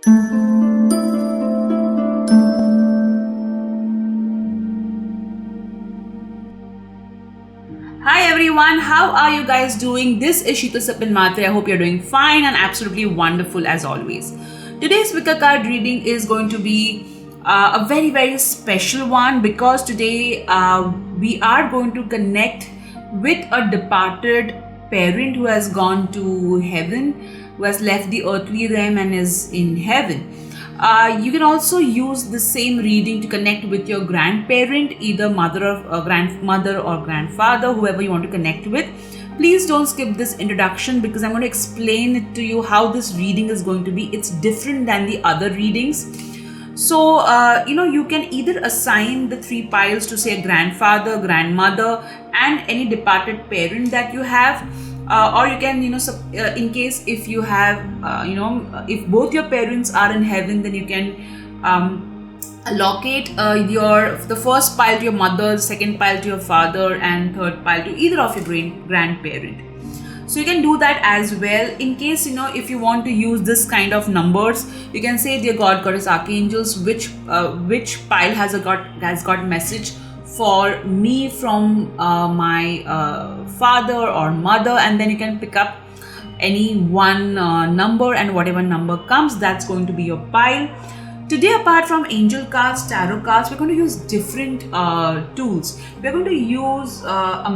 Hi everyone, how are you guys doing? This is Sheetal Sapan Mhatre. I hope you're doing fine and absolutely wonderful as always. Today's Wicca card reading is going to be a very special one because today we are going to connect with a departed parent who has gone to heaven, who has left the earthly realm and is in heaven. You can also use the same reading to connect with your grandparent, either mother or grandmother or grandfather, whoever you want to connect with. Please don't skip this introduction because I'm going to explain it to you how this reading is going to be. It's different than the other readings. So, you can either assign the 3 piles to say grandfather, grandmother, and any departed parent that you have. Or you can, in case if you have, if both your parents are in heaven, then you can allocate the first pile to your mother, second pile to your father, and third pile to either of your grandparent. So you can do that as well. In case, if you want to use this kind of numbers, you can say, dear God, Goddess, Archangels, which pile has got message for me from my father or mother, and then you can pick up any one number, and whatever number comes, that's going to be your pile. Today, apart from angel cards, tarot cards, we're going to use different tools. We're going to use a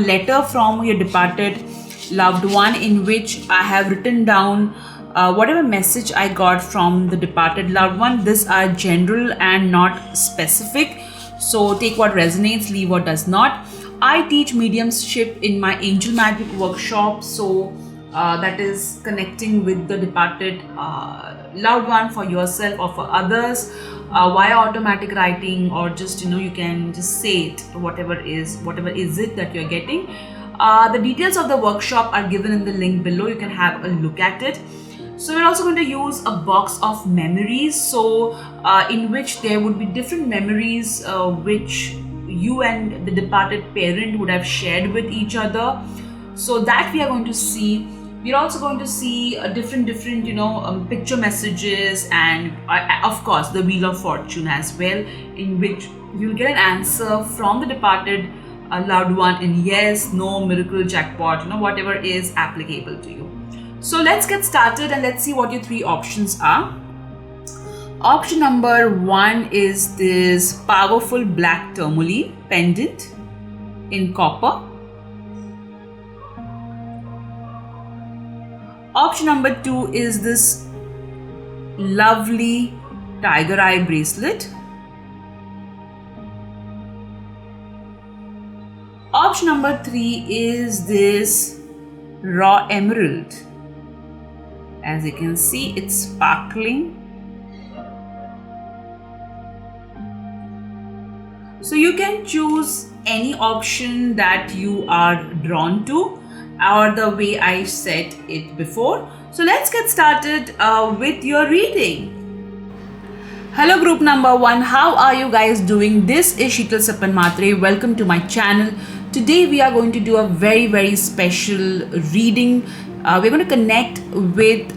letter from your departed loved one, in which I have written down whatever message I got from the departed loved one. These are general and not specific. So take what resonates, leave what does not. I teach mediumship in my angel magic workshop. So that is connecting with the departed loved one for yourself or for others via automatic writing, or just you can just say it, whatever is it that you're getting. The details of the workshop are given in the link below. You can have a look at it. So we're also going to use a box of memories, so in which there would be different memories which you and the departed parent would have shared with each other. So that we are going to see. We're also going to see different picture messages, and of course the Wheel of Fortune as well, in which you'll get an answer from the departed loved one in yes, no, miracle, jackpot, whatever is applicable to you. So let's get started and let's see what your 3 options are. Option number 1 is this powerful black tourmaline pendant in copper. Option number 2 is this lovely tiger eye bracelet. Option number 3 is this raw emerald. As you can see, it's sparkling. So you can choose any option that you are drawn to, or the way I said it before. So let's get started with your reading. Hello group number 1, how are you guys doing? This is Sheetal Sapan Mhatre. Welcome to my channel. Today we are going to do a very special reading. We're going to connect with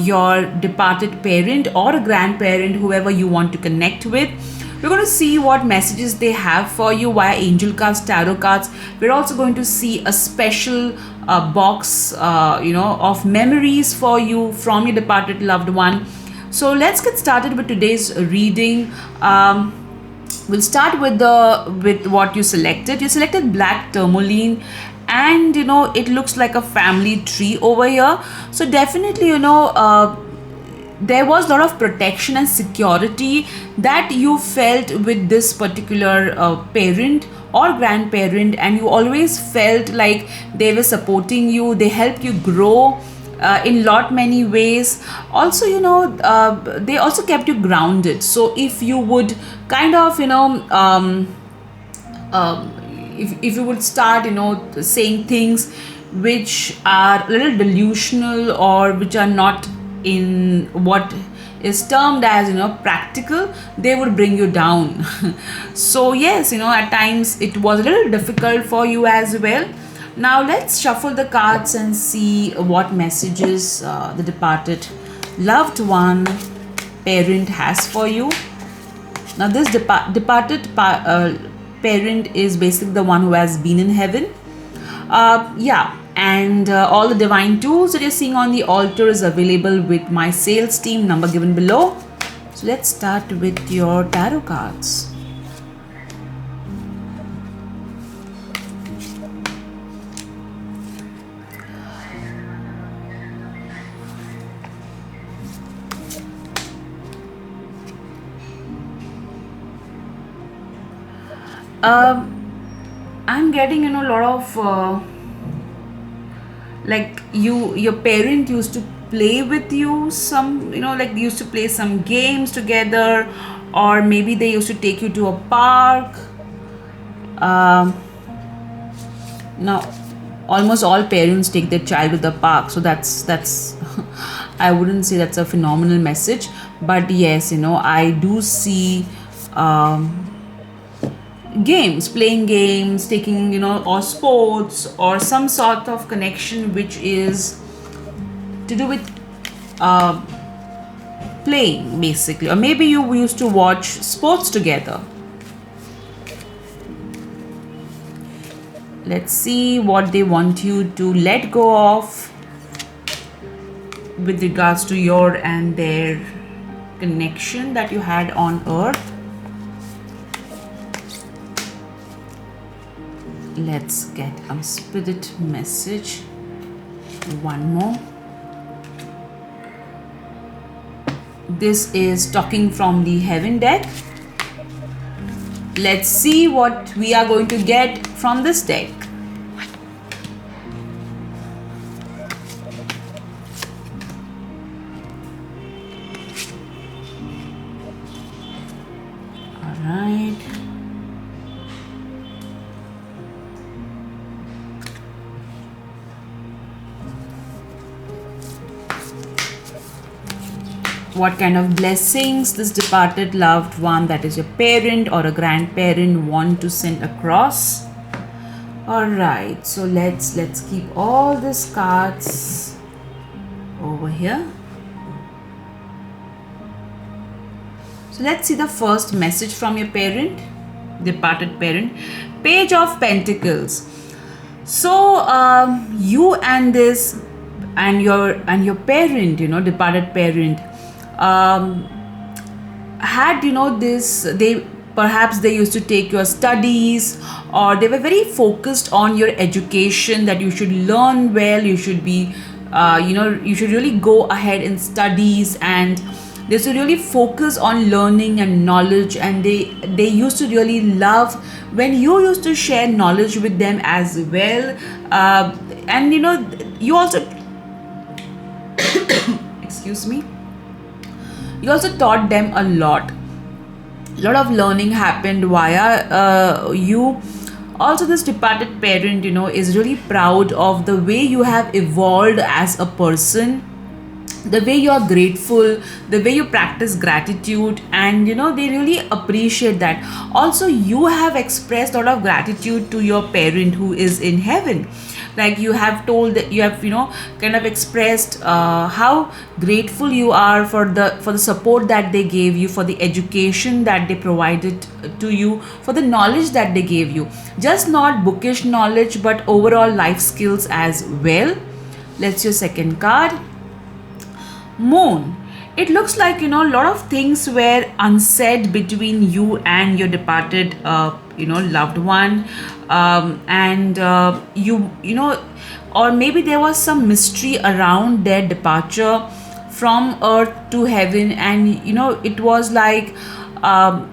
your departed parent or a grandparent, whoever you want to connect with. We're going to see what messages they have for you via angel cards, tarot cards. We're also going to see a special box, of memories for you from your departed loved one. So let's get started with today's reading. We'll start with what you selected. You selected black tourmaline, and it looks like a family tree over here. So definitely there was a lot of protection and security that you felt with this particular parent or grandparent, and you always felt like they were supporting you. They helped you grow in many ways. Also they also kept you grounded. So if you would kind of if you would start saying things which are a little delusional, or which are not in what is termed as practical, they would bring you down. So yes, at times it was a little difficult for you as well. Now let's shuffle the cards and see what messages the departed loved one parent has for you. Now this departed parent is basically the one who has been in heaven. And all the divine tools that you're seeing on the altar is available with my sales team, number given below. So let's start with your tarot cards. I'm getting a lot of like your parent used to play with you some, like used to play some games together, or maybe they used to take you to a park. Now almost all parents take their child to the park, so that's I wouldn't say that's a phenomenal message, but yes, I do see playing games, taking, or sports, or some sort of connection which is to do with playing basically, or maybe you used to watch sports together. Let's see what they want you to let go of with regards to your and their connection that you had on earth. Let's get a spirit message. One more. This is talking from the heaven deck. Let's see what we are going to get from this deck. All right. What kind of blessings this departed loved one, that is your parent or a grandparent, want to send across. All right, so let's keep all these cards over here. So let's see the first message from your parent, departed parent. Page of Pentacles. So you and this and your parent, departed parent, had this, they used to take your studies, or they were very focused on your education, that you should learn well, you should be you should really go ahead in studies, and they should really focus on learning and knowledge, and they used to really love when you used to share knowledge with them as well. And you also excuse me, you also taught them a lot of learning happened via you. Also, this departed parent, is really proud of the way you have evolved as a person, the way you are grateful, the way you practice gratitude, and they really appreciate that. Also, you have expressed a lot of gratitude to your parent who is in heaven. Like you have told that you have kind of expressed how grateful you are for the support that they gave you, for the education that they provided to you, for the knowledge that they gave you, just not bookish knowledge but overall life skills as well. Let's your second card. Moon. It looks like a lot of things were unsaid between you and your departed loved one, and or maybe there was some mystery around their departure from earth to heaven, and it was like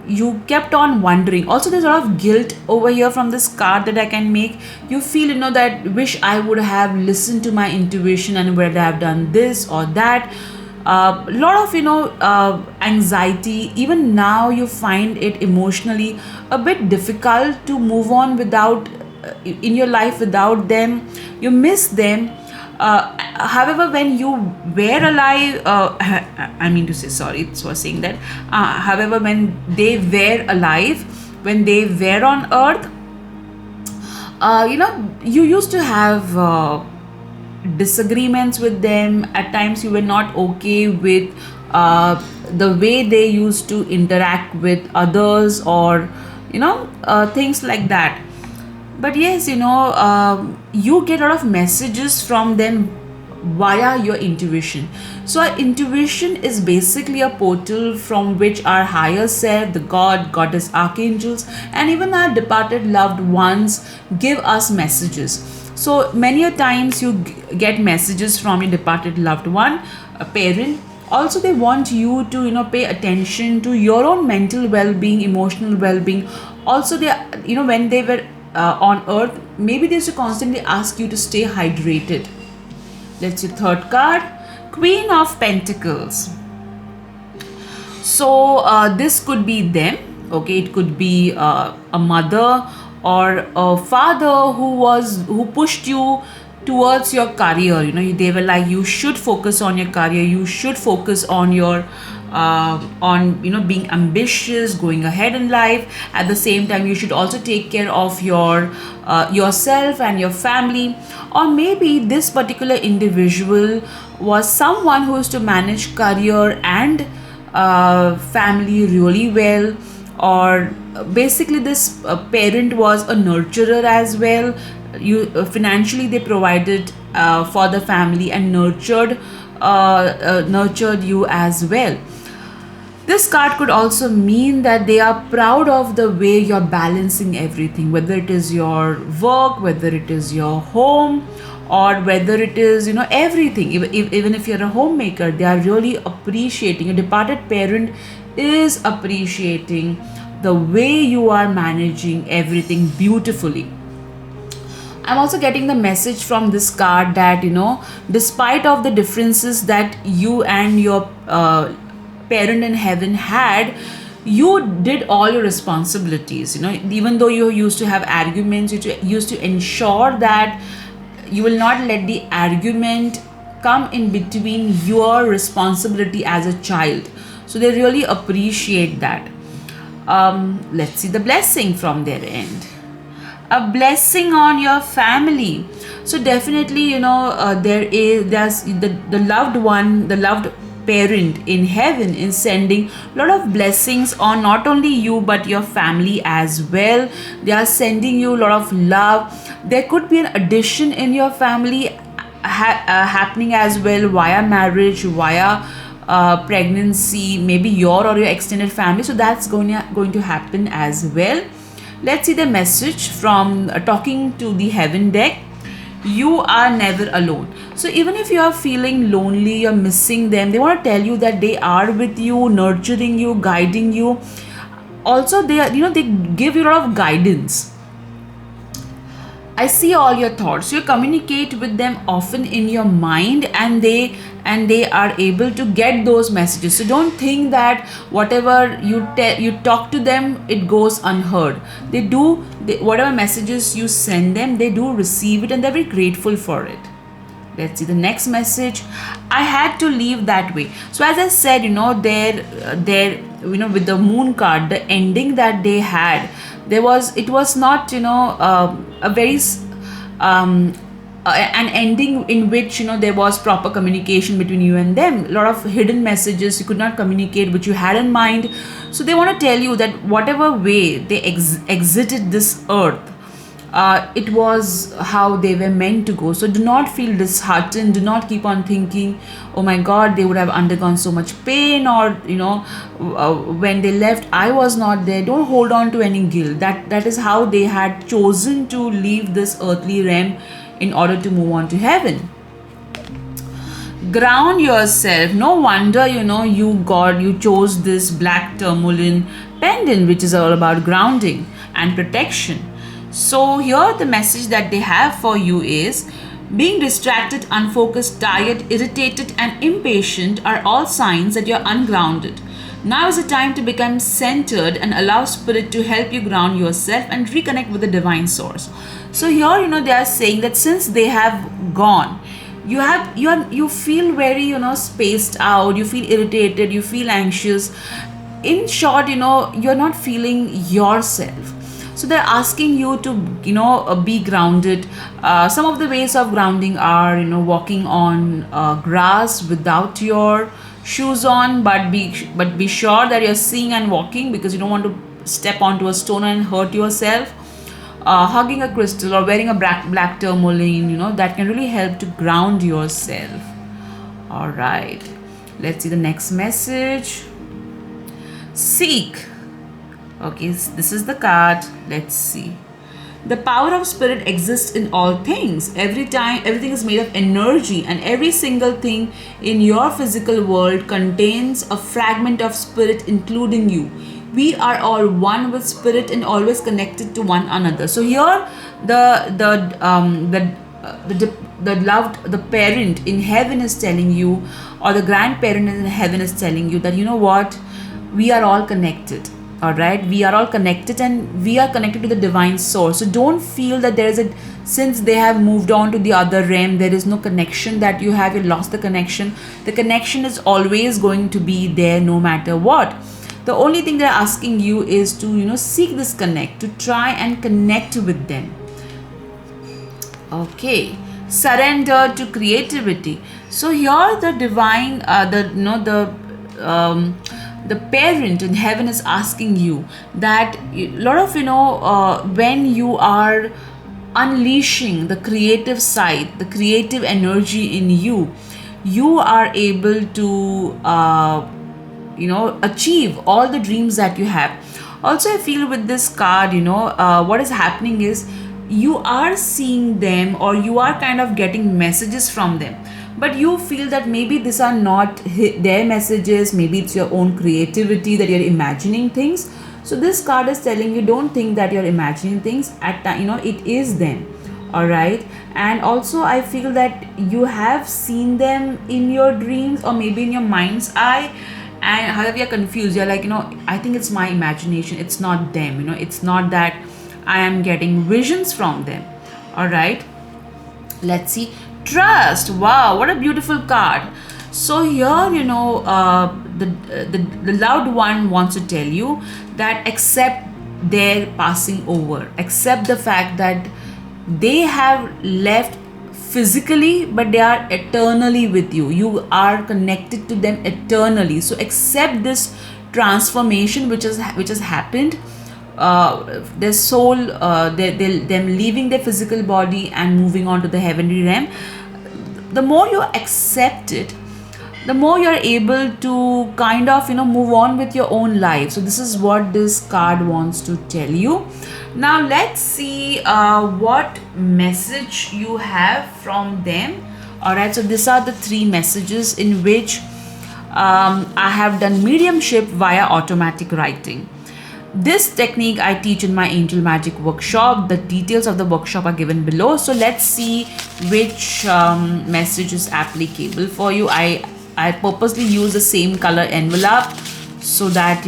you kept on wondering. Also, there's a lot of guilt over here from this card that I can make. You feel that wish I would have listened to my intuition and would have done this or that. A lot of anxiety. Even now you find it emotionally a bit difficult to move on without in your life without them. You miss them. However, when you were alive, I mean to say, sorry for saying that, however, when they were alive, when they were on earth, you used to have disagreements with them. At times you were not okay with the way they used to interact with others, or things like that. But yes, you get a lot of messages from them via your intuition. So our intuition is basically a portal from which our higher self, the god, goddess, archangels, and even our departed loved ones give us messages. So many a times you get messages from your departed loved one, a parent. Also, they want you to pay attention to your own mental well-being, emotional well-being. Also, they when they were on earth, maybe they used to constantly ask you to stay hydrated. Let's see, third card, Queen of Pentacles. So this could be them. Okay, it could be a mother or a father who pushed you towards your career. They were like, you should focus on your career, you should focus on your being ambitious, going ahead in life. At the same time, you should also take care of your yourself and your family. Or maybe this particular individual was someone who used to manage career and family really well. Or basically this parent was a nurturer as well. You financially they provided for the family and nurtured you as well. This card could also mean that they are proud of the way you're balancing everything, whether it is your work, whether it is your home, or whether it is everything. Even if you're a homemaker, they are really appreciating. A departed parent is appreciating the way you are managing everything beautifully. I'm also getting the message from this card that despite of the differences that you and your parent in heaven had, you did all your responsibilities. Even though you used to have arguments, you used to ensure that you will not let the argument come in between your responsibility as a child. So they really appreciate that. Let's see the blessing from their end. A blessing on your family. So definitely there's the loved one, the loved parent in heaven is sending a lot of blessings on not only you but your family as well. They are sending you a lot of love. There could be an addition in your family happening as well, via marriage, via pregnancy, maybe your or your extended family. So that's going to happen as well. Let's see the message from talking to the heaven deck. You are never alone. So even if you are feeling lonely, you're missing them, they want to tell you that they are with you, nurturing you, guiding you. Also, they give you a lot of guidance. I see all your thoughts. You communicate with them often in your mind, and they are able to get those messages. So don't think that whatever you talk to them, it goes unheard. Whatever messages you send them, they do receive it, and they're very grateful for it. Let's see the next message. I had to leave that way. So as I said, there with the moon card, the ending that they had, it was not a very an ending in which there was proper communication between you and them. A lot of hidden messages you could not communicate, which you had in mind. So they want to tell you that whatever way they exited this earth, it was how they were meant to go. So do not feel disheartened. Do not keep on thinking, oh my god, they would have undergone so much pain, or when they left I was not there. Don't hold on to any guilt. That is how they had chosen to leave this earthly realm in order to move on to heaven. Ground yourself. No wonder you chose this black tourmaline pendant, which is all about grounding and protection. So here the message that they have for you is: being distracted, unfocused, tired, irritated and impatient are all signs that you're ungrounded. Now is the time to become centered and allow spirit to help you ground yourself and reconnect with the divine source. So here they are saying that since they have gone, you feel very spaced out, you feel irritated, you feel anxious. In short, you're not feeling yourself. So they're asking you to, be grounded. Some of the ways of grounding are, walking on grass without your shoes on, but be sure that you're seeing and walking, because you don't want to step onto a stone and hurt yourself. Hugging a crystal or wearing a black tourmaline, that can really help to ground yourself. All right, let's see the next message. Seek. Okay, this is the card. Let's see. The power of spirit exists in all things. Everything is made of energy, and every single thing in your physical world contains a fragment of spirit, including you. We are all one with spirit and always connected to one another. So here, the parent in heaven is telling you, or the grandparent in heaven is telling you that, you know what, we are all connected. All right, we are all connected, and we are connected to the divine source. So don't feel that there is since they have moved on to the other realm, there is no connection that you have. You lost the connection. The connection is always going to be there, no matter what. The only thing they're asking you is to, seek this connect, to try and connect with them. Okay, surrender to creativity. So here the divine, the parent in heaven is asking you that a lot of, when you are unleashing the creative side, the creative energy in you, you are able to, achieve all the dreams that you have. Also, I feel with this card, what is happening is you are seeing them, or you are kind of getting messages from them, but you feel that maybe these are not their messages. Maybe it's your own creativity that you're imagining things. So this card is telling you, don't think that you're imagining things. It is them. All right. And also I feel that you have seen them in your dreams, or maybe in your mind's eye, and however you're confused, you're like, I think it's my imagination, it's not them. It's not that I am getting visions from them. All right, let's see. Trust. Wow, what a beautiful card. So here, the loved one wants to tell you that accept their passing over. Accept the fact that they have left physically, but they are eternally with you. You are connected to them eternally. So accept this transformation which has happened. Their soul, them leaving their physical body and moving on to the heavenly realm. The more you accept it, the more you're able to kind of move on with your own life. So this is what this card wants to tell you. Now let's see what message you have from them. All right, so these are the 3 messages in which I have done mediumship via automatic writing. This technique I teach in my Angel Magic workshop. The details of the workshop are given below. So let's see which message is applicable for you. I purposely use the same color envelope so that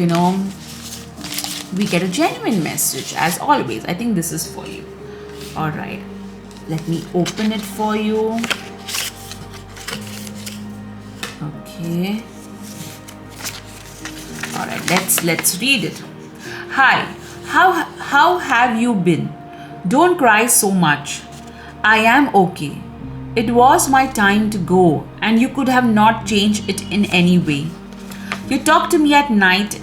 we get a genuine message as always. I think this is for you. All right, let me open it for you. Okay. All right, let's read it. Hi, how have you been? Don't cry so much. I am okay. It was my time to go, and you could have not changed it in any way. You talk to me at night,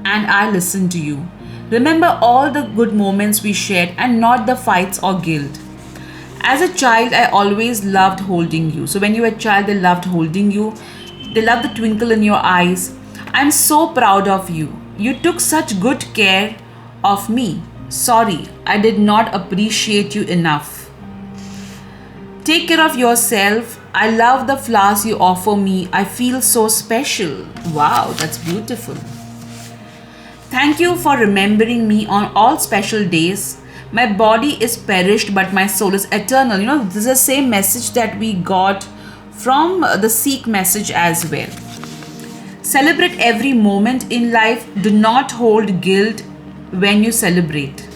and I listen to you. Remember all the good moments we shared, and not the fights or guilt. As a child, I always loved holding you. So when you were a child, they loved holding you. They loved the twinkle in your eyes. I'm so proud of you. You took such good care of me. Sorry, I did not appreciate you enough. Take care of yourself. I love the flowers you offer me. I feel so special. Wow, that's beautiful. Thank you for remembering me on all special days. My body is perished, but my soul is eternal. This is the same message that we got from the Seek message as well. Celebrate every moment in life. Do not hold guilt when you celebrate.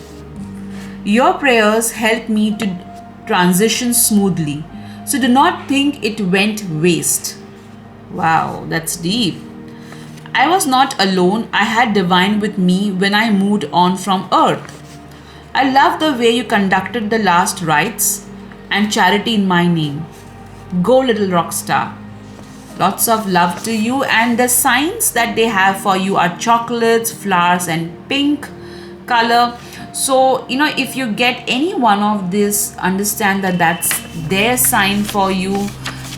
Your prayers help me to transition smoothly. So do not think it went waste. Wow, that's deep. I was not alone. I had divine with me when I moved on from earth. I love the way you conducted the last rites and charity in my name. Go, little rock star. Lots of love to you. And the signs that they have for you are chocolates, flowers, and pink color. So, if you get any one of this, understand that that's their sign for you,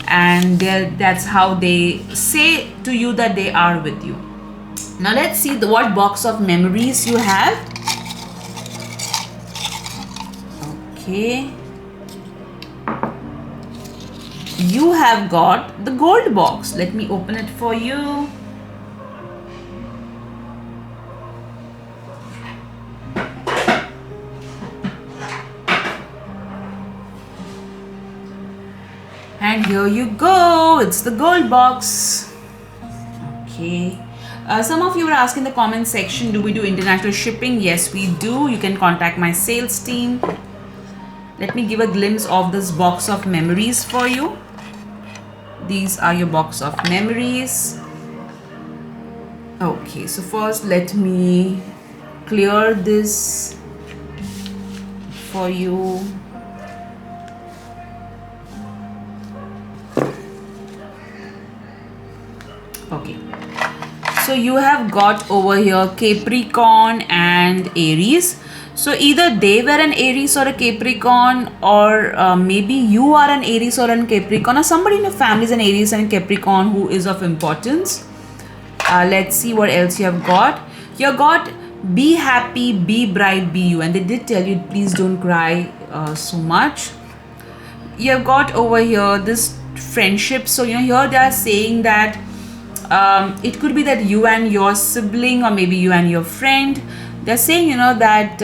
and that's how they say to you that they are with you. Now let's see what box of memories you have. Okay. You have got the gold box. Let me open it for you. And here you go. It's the gold box. Okay. Some of you were asking in the comment section, do we do international shipping? Yes, we do. You can contact my sales team. Let me give a glimpse of this box of memories for you. These are your box of memories. Okay, so first let me clear this for you. Okay, so you have got over here Capricorn and Aries. So either they were an Aries or a Capricorn, or maybe you are an Aries or an Capricorn, or somebody in your family is an Aries and Capricorn who is of importance. Let's see what else you have got. You have got be happy, be bright, be you. And they did tell you, please don't cry so much. You have got over here this friendship. So, here they are saying that it could be that you and your sibling, or maybe you and your friend, they're saying, that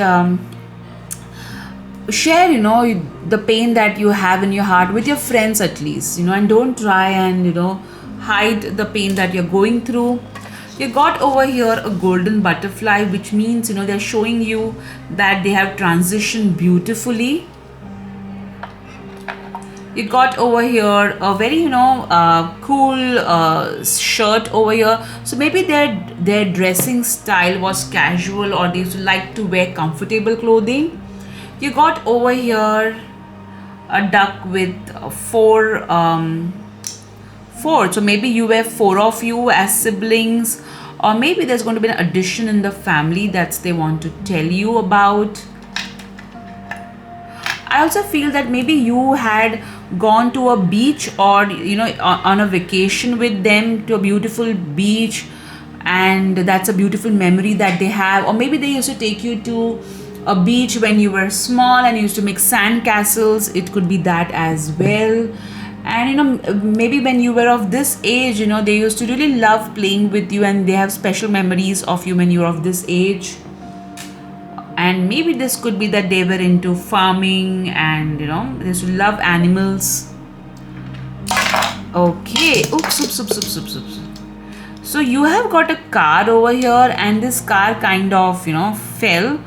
share, the pain that you have in your heart with your friends at least, and don't try and, hide the pain that you're going through. You got over here a golden butterfly, which means, they're showing you that they have transitioned beautifully. You got over here a very, cool shirt over here. So maybe their dressing style was casual, or they used to like to wear comfortable clothing. You got over here a duck with four. So maybe you were 4 of you as siblings, or maybe there's going to be an addition in the family that they want to tell you about. I also feel that maybe you had gone to a beach, or on a vacation with them to a beautiful beach, and that's a beautiful memory that they have. Or maybe they used to take you to a beach when you were small and you used to make sand castles. It could be that as well. And maybe when you were of this age, they used to really love playing with you, and they have special memories of you when you're of this age. And maybe this could be that they were into farming, and they used to love animals. Okay. Oops. So you have got a car over here, and this car kind of fell.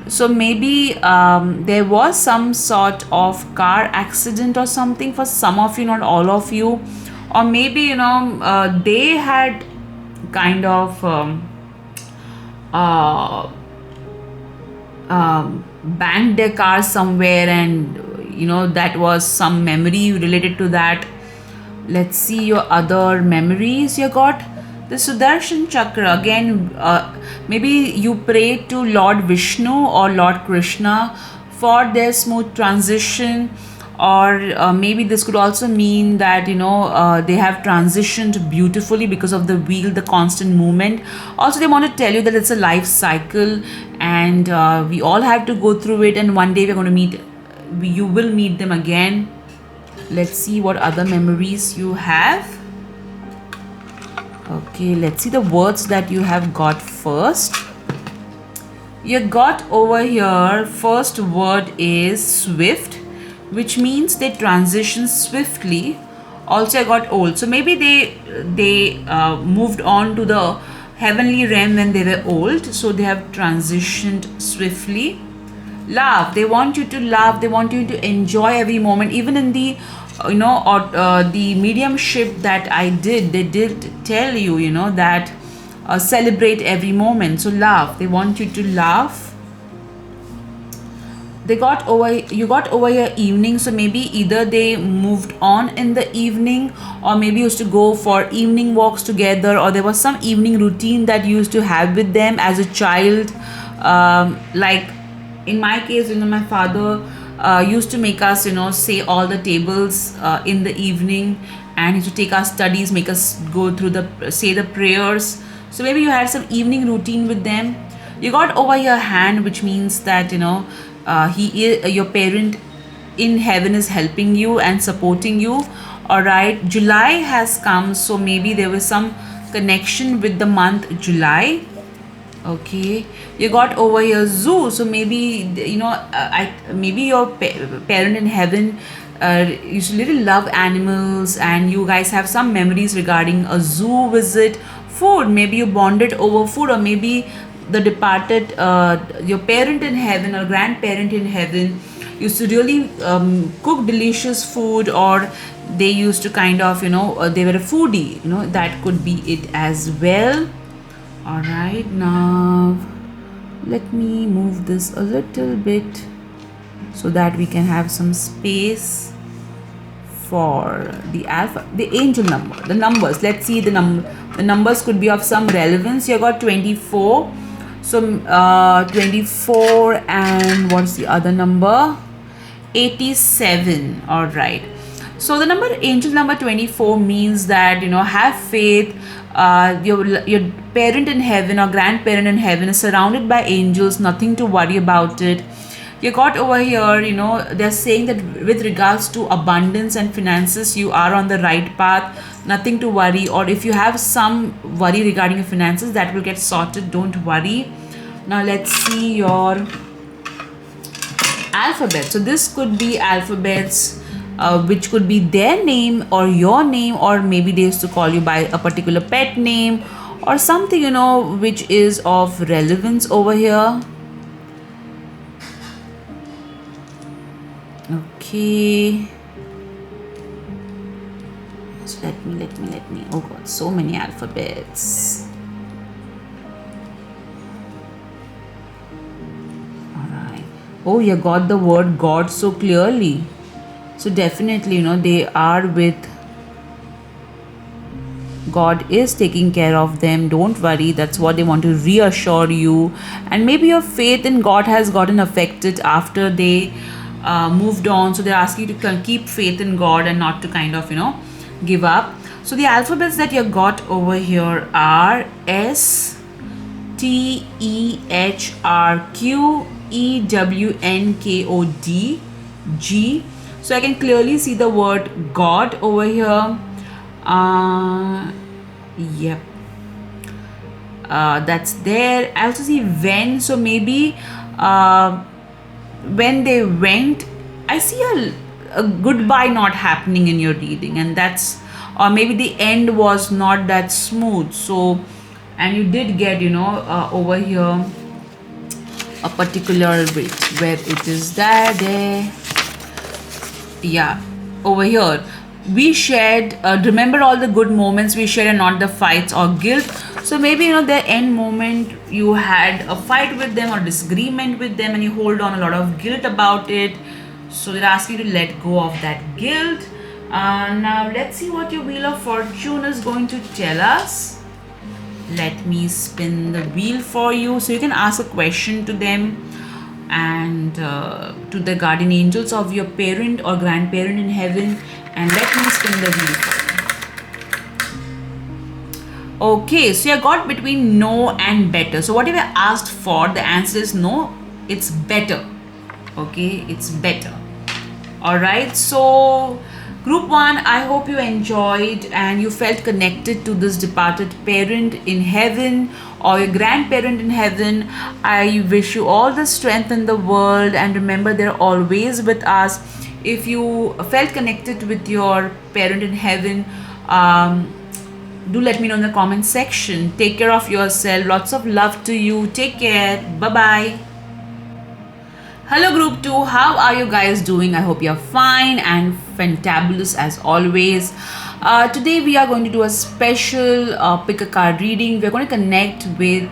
So maybe there was some sort of car accident or something for some of you, not all of you. Or maybe they had kind of banged their car somewhere, and that was some memory related to that. Let's see your other memories. You got the Sudarshan Chakra. Again, maybe you pray to Lord Vishnu or Lord Krishna for their smooth transition. Or maybe this could also mean that they have transitioned beautifully because of the wheel, the constant movement. Also, they want to tell you that it's a life cycle, and we all have to go through it, and one day we're going to you will meet them again. Let's see what other memories you have. Okay, let's see the words that you have got first. You got over here, first word is swift, which means they transition swiftly. Also, I got old. So maybe they moved on to the heavenly realm when they were old. So they have transitioned swiftly. Laugh. They want you to laugh. They want you to enjoy every moment. Even in the the mediumship that I did, they did tell you, that celebrate every moment. So laugh. They want you to laugh. you got over your evening, so maybe either they moved on in the evening, or maybe used to go for evening walks together, or there was some evening routine that you used to have with them as a child. Like in my case, my father used to make us, say all the tables in the evening, and he used to take our studies, make us go through say the prayers. So maybe you had some evening routine with them. You got over your hand, which means that your parent in heaven is helping you and supporting you. All right, July has come, so maybe there was some connection with the month July. Okay, you got over your zoo, so maybe maybe your parent in heaven used to really love animals, and you guys have some memories regarding a zoo visit. Food, maybe you bonded over food, or maybe the departed your parent in heaven or grandparent in heaven used to really cook delicious food, or they used to kind of they were a foodie, that could be it as well. All right, now let me move this a little bit so that we can have some space for the angel number, the numbers. Let's see the numbers could be of some relevance. You got 24, so 24, and what's the other number? 87. All right, so the angel number 24 means that have faith. Your parent in heaven or grandparent in heaven is surrounded by angels, nothing to worry about it. You got over here, they're saying that with regards to abundance and finances, you are on the right path, nothing to worry. Or if you have some worry regarding your finances, that will get sorted, don't worry. Now let's see your alphabet. So this could be alphabets which could be their name or your name, or maybe they used to call you by a particular pet name or something, which is of relevance over here. Okay, so let me, oh god, so many alphabets. All right, oh, you got the word God so clearly, so definitely they are with God, is taking care of them, don't worry. That's what they want to reassure you. And maybe your faith in God has gotten affected after they moved on, so they're asking you to keep faith in God and not to kind of give up. So the alphabets that you got over here are S, T, E, H, R, Q, E, W, N, K, O, D, G. So I can clearly see the word God over here. Yep, that's there. I also see when, so maybe when they went, I see a goodbye not happening in your reading, and that's, or maybe the end was not that smooth. So, and you did get over here a particular bit where it is there, yeah, over here we shared, remember all the good moments we shared and not the fights or guilt. So maybe the end moment you had a fight with them or disagreement with them, and you hold on a lot of guilt about it, so they're asking you to let go of that guilt. Now let's see what your Wheel of Fortune is going to tell us. Let me spin the wheel for you, so you can ask a question to them and to the guardian angels of your parent or grandparent in heaven, and let me spin the wheel for you. Okay, so you got between no and better. So whatever I asked for, the answer is no, it's better. Okay, it's better. All right, so Group 1, I hope you enjoyed and you felt connected to this departed parent in heaven or your grandparent in heaven. I wish you all the strength in the world, and remember, they're always with us. If you felt connected with your parent in heaven, do let me know in the comment section. Take care of yourself. Lots of love to you. Take care. Bye-bye. Hello Group 2, how are you guys doing? I hope you're fine and fantabulous as always. Today we are going to do a special pick a card reading. We're going to connect with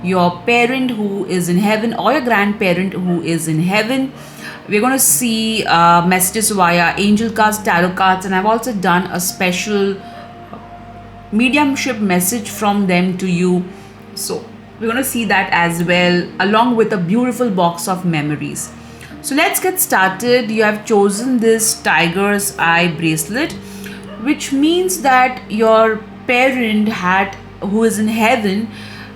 your parent who is in heaven or your grandparent who is in heaven. we're going to see messages via angel cards, tarot cards, and I've also done a special mediumship message from them to you. So we're going to see that as well, along with a beautiful box of memories. So let's get started. You have chosen this tiger's eye bracelet, which means that your parent who is in heaven,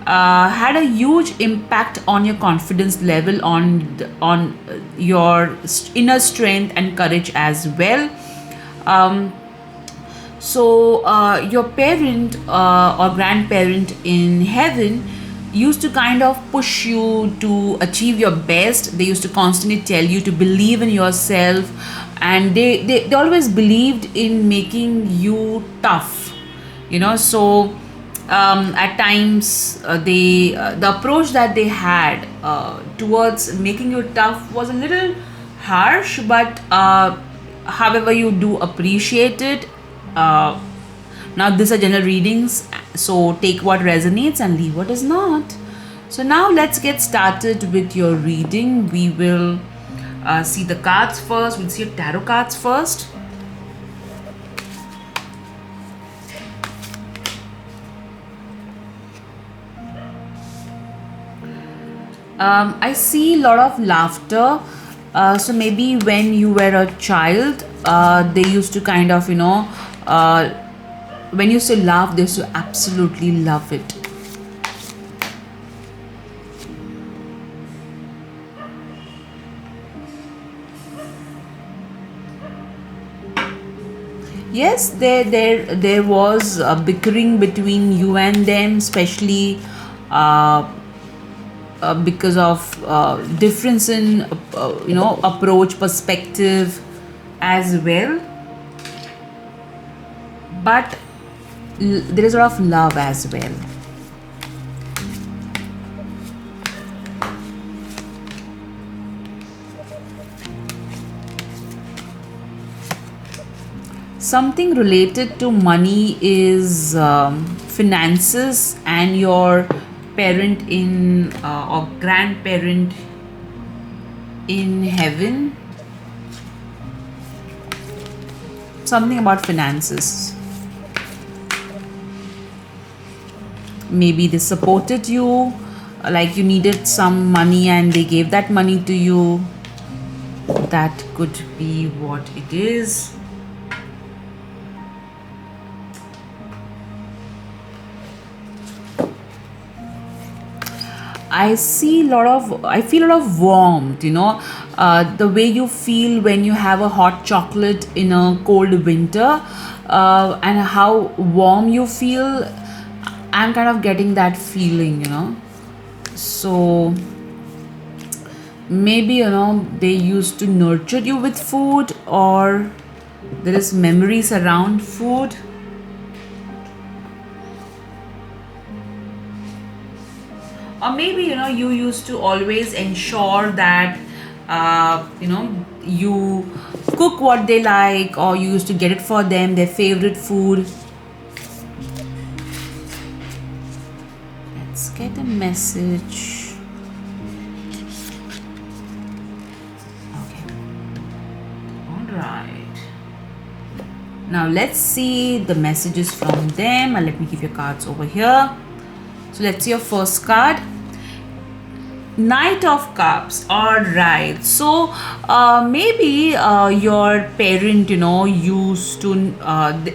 had a huge impact on your confidence level, on your inner strength and courage as well. Your parent or grandparent in heaven used to kind of push you to achieve your best. They used to constantly tell you to believe in yourself, and they always believed in making you tough, so at times the approach that they had towards making you tough was a little harsh, but however, you do appreciate it. Now these are general readings, so take what resonates and leave what is not. So now let's get started with your reading. We will see the cards first. We'll see your tarot cards first. I see a lot of laughter. So maybe when you were a child, they used to kind of, when you used to laugh, they used to absolutely love it. Yes, there was a bickering between you and them, especially because of difference in approach, perspective as well. But there is a lot of love as well. Something related to money is finances, and your parent or grandparent in heaven. Something about finances. Maybe they supported you, like you needed some money and they gave that money to you. That could be what it is. I feel a lot of warmth, the way you feel when you have a hot chocolate in a cold winter, and how warm you feel. I'm kind of getting that feeling, So maybe, they used to nurture you with food, or there is memories around food. Or maybe, you used to always ensure that, you cook what they like, or you used to get it for them, their favorite food. Let's get a message. Okay. All right. Now let's see the messages from them, and let me keep your cards over here. So let's see your first card. Knight of Cups. All right. So maybe your parent, used to.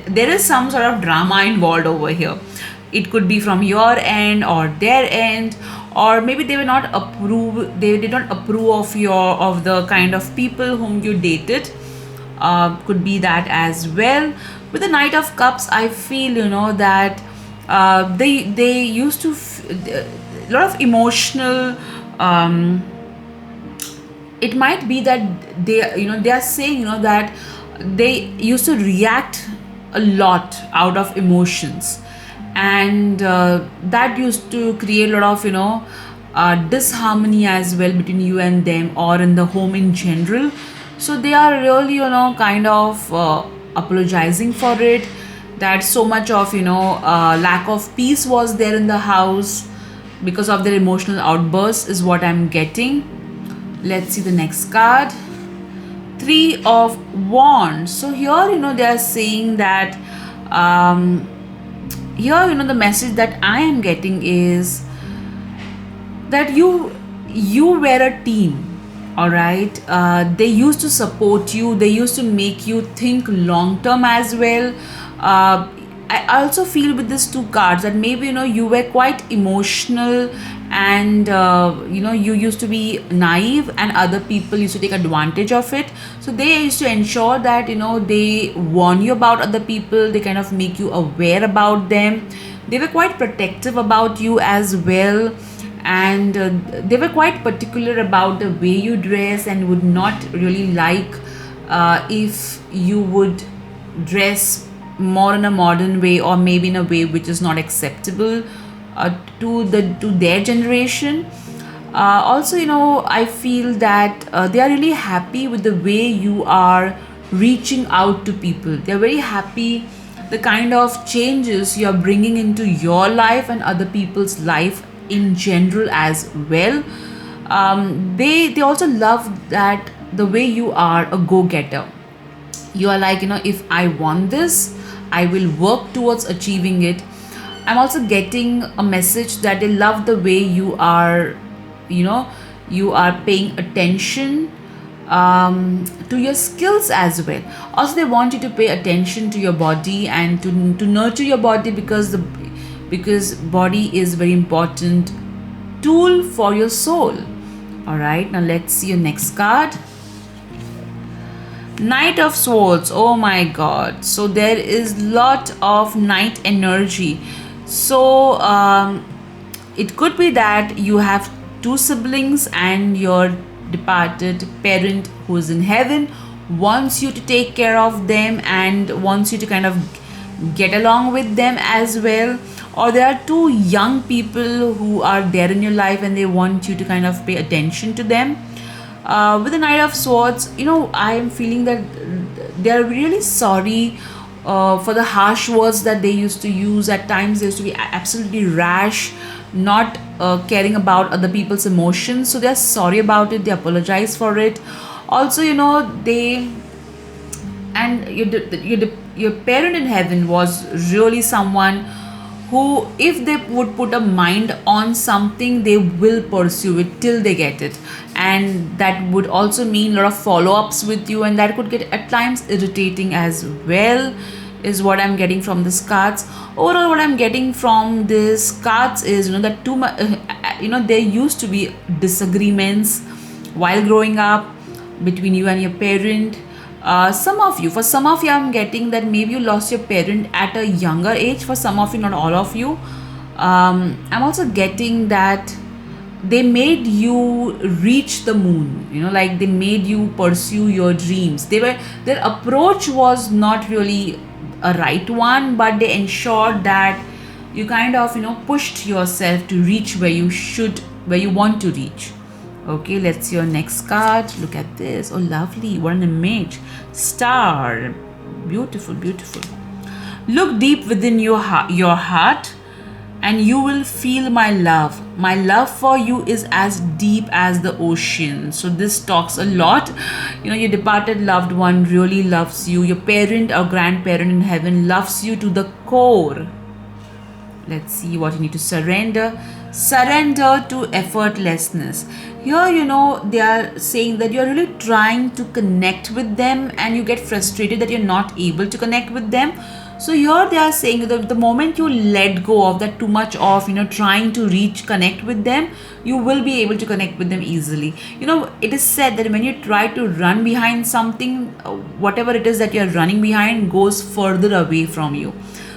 There is some sort of drama involved over here. It could be from your end or their end, or maybe they were not approve. They did not approve of the kind of people whom you dated. Could be that as well. With the Knight of Cups, I feel that they used to a lot of emotional. It might be that they are saying that they used to react a lot out of emotions, and that used to create a lot of disharmony as well between you and them, or in the home in general. So they are really kind of apologizing for it, that so much of lack of peace was there in the house because of their emotional outbursts, is what I'm getting. Let's see the next card. Three of Wands. So here, they are saying that here, the message that I am getting is that you were a team. All right, they used to support you, they used to make you think long term as well. I also feel with these two cards that maybe you were quite emotional, and you used to be naive, and other people used to take advantage of it. So they used to ensure that they warn you about other people, they kind of make you aware about them. They were quite protective about you as well, and they were quite particular about the way you dress, and would not really like if you would dress more in a modern way, or maybe in a way which is not acceptable to their generation. Also, I feel that they are really happy with the way you are reaching out to people. They're very happy the kind of changes you are bringing into your life and other people's life in general as well. They also love that the way you are a go-getter. You are like, if I want this, I will work towards achieving it. I'm also getting a message that they love the way you are, you are paying attention to your skills as well. Also, they want you to pay attention to your body and to nurture your body, because body is very important tool for your soul. All right, now let's see your next card. Knight of Swords. Oh my god, so there is lot of knight energy. So it could be that you have two siblings, and your departed parent who is in heaven wants you to take care of them and wants you to kind of get along with them as well. Or there are two young people who are there in your life, and they want you to kind of pay attention to them. With the Knight of Swords, I am feeling that they are really sorry for the harsh words that they used to use. At times they used to be absolutely rash, not caring about other people's emotions. So they are sorry about it, they apologize for it. Also, they, and your parent in heaven was really someone who, if they would put a mind on something, they will pursue it till they get it. And that would also mean a lot of follow-ups with you, and that could get at times irritating as well, is what I'm getting from these cards. Overall, what I'm getting from these cards is that too much there used to be disagreements while growing up between you and your parent. For some of you, I'm getting that maybe you lost your parent at a younger age. For some of you, not all of you. I'm also getting that they made you reach the moon, like they made you pursue your dreams. Their approach was not really a right one, but they ensured that you kind of pushed yourself to reach where you want to reach. Okay, let's see your next card. Look at this. Oh, lovely. What an image. Star. Beautiful, beautiful. Look deep within your heart, and you will feel my love. My love for you is as deep as the ocean. So this talks a lot. Your departed loved one really loves you. Your parent or grandparent in heaven loves you to the core. Let's see what you need to surrender. Surrender to effortlessness. Here, they are saying that you're really trying to connect with them, and you get frustrated that you're not able to connect with them. So here they are saying that the moment you let go of that too much of, trying to connect with them, you will be able to connect with them easily. It is said that when you try to run behind something, whatever it is that you're running behind goes further away from you.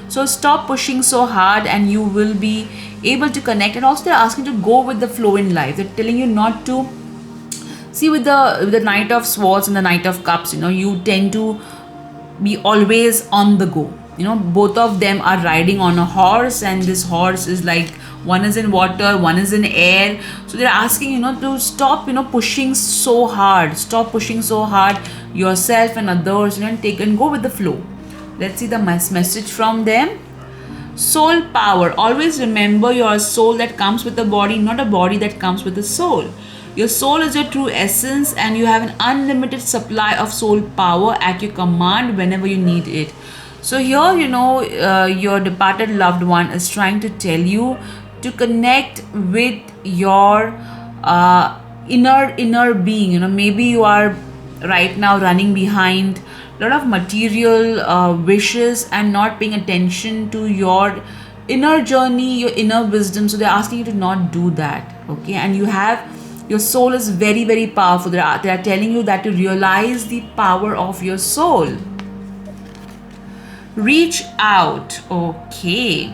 So stop pushing so hard, and you will be able to connect. And also they're asking to go with the flow in life. They're telling you not to see with the Knight of Swords and the Knight of Cups. You tend to be always on the go. Both of them are riding on a horse, and this horse is like, one is in water, one is in air. So they're asking to stop pushing so hard. Stop pushing so hard yourself and others, and take and go with the flow. Let's see the message from them. Soul power. Always remember, you're a soul that comes with a body, not a body that comes with a soul. Your soul is your true essence, and you have an unlimited supply of soul power at your command whenever you need it. So here, your departed loved one is trying to tell you to connect with your inner being. Maybe you are right now running behind a lot of material wishes and not paying attention to your inner journey, your inner wisdom. So they're asking you to not do that, okay? And your soul is very, very powerful. They are telling you that to realize the power of your soul. Reach out. Okay,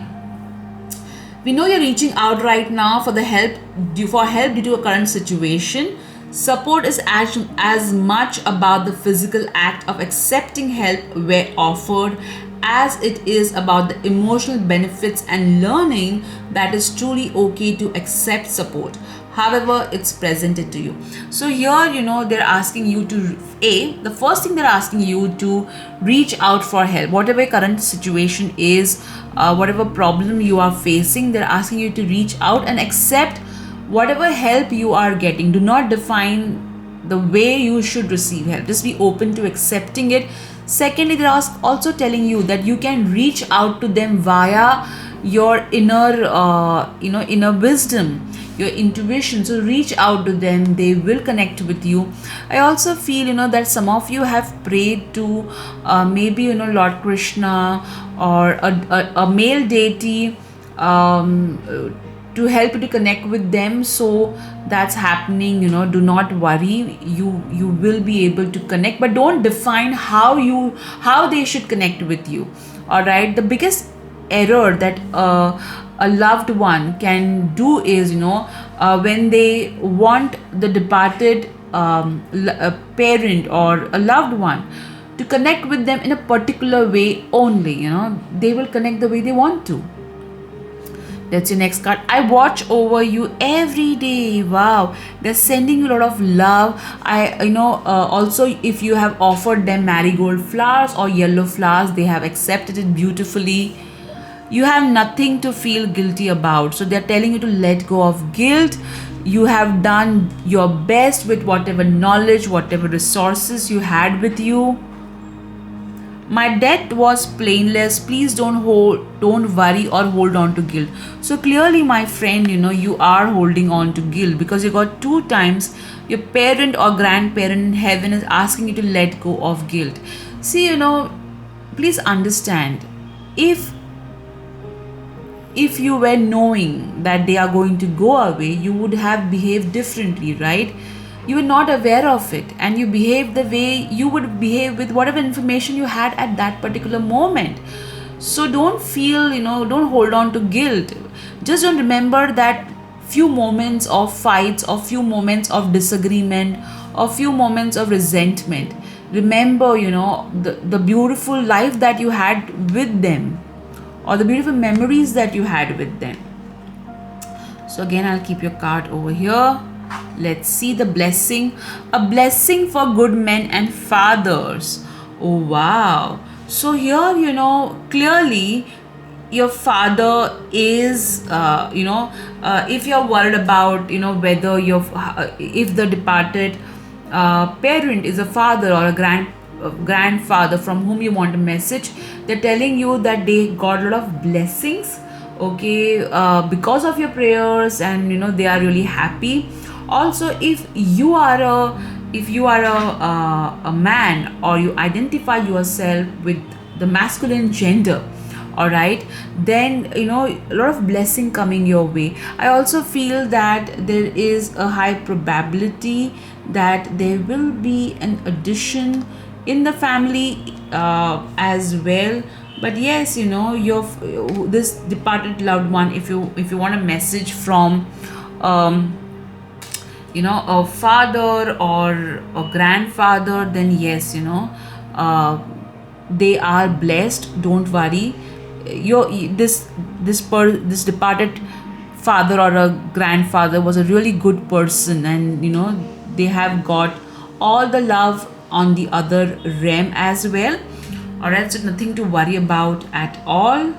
we know you're reaching out right now for help due to a current situation. Support is as much about the physical act of accepting help where offered as it is about the emotional benefits and learning that is truly okay to accept support, however it's presented to you. So here, they're asking you to, the first thing they're asking you to reach out for help. Whatever current situation is, whatever problem you are facing, they're asking you to reach out and accept whatever help you are getting. Do not define the way you should receive help. Just be open to accepting it. Secondly, they're also telling you that you can reach out to them via your inner wisdom, your intuition. So reach out to them, they will connect with you. I also feel that some of you have prayed to maybe Lord Krishna or a male deity to help you to connect with them. So that's happening. Do not worry, you will be able to connect, but don't define how they should connect with you. All right, the biggest error that a loved one can do is when they want the departed a parent or a loved one to connect with them in a particular way only. They will connect the way they want to. That's your next card. I watch over you every day. Wow, they're sending you a lot of love. Also, if you have offered them marigold flowers or yellow flowers, they have accepted it beautifully. You have nothing to feel guilty about. So they're telling you to let go of guilt. You have done your best with whatever knowledge, whatever resources you had with you. My death was painless. Please don't worry or hold on to guilt. So clearly, my friend, you are holding on to guilt because you got 2 times your parent or grandparent in heaven is asking you to let go of guilt. See, please understand, if you were knowing that they are going to go away, you would have behaved differently, right? You were not aware of it, and you behaved the way you would behave with whatever information you had at that particular moment. So don't feel, don't hold on to guilt. Just don't remember that few moments of fights, or few moments of disagreement, or few moments of resentment. Remember, the beautiful life that you had with them, or the beautiful memories that you had with them. So again, I'll keep your card over here. Let's see the blessing. A blessing for good men and fathers. Oh, wow. So here, clearly your father is, if you're worried about, whether if the departed parent is a father or a grandfather from whom you want a message, they're telling you that they got a lot of blessings, okay, because of your prayers, and they are really happy. Also, if you are a man, or you identify yourself with the masculine gender, all right, then a lot of blessing coming your way. I also feel that there is a high probability that there will be an addition in the family as well. But yes, this departed loved one, if you want a message from a father or a grandfather, then yes, they are blessed. Don't worry. This departed father or a grandfather was a really good person, and they have got all the love on the other realm as well. Alright, so nothing to worry about at all.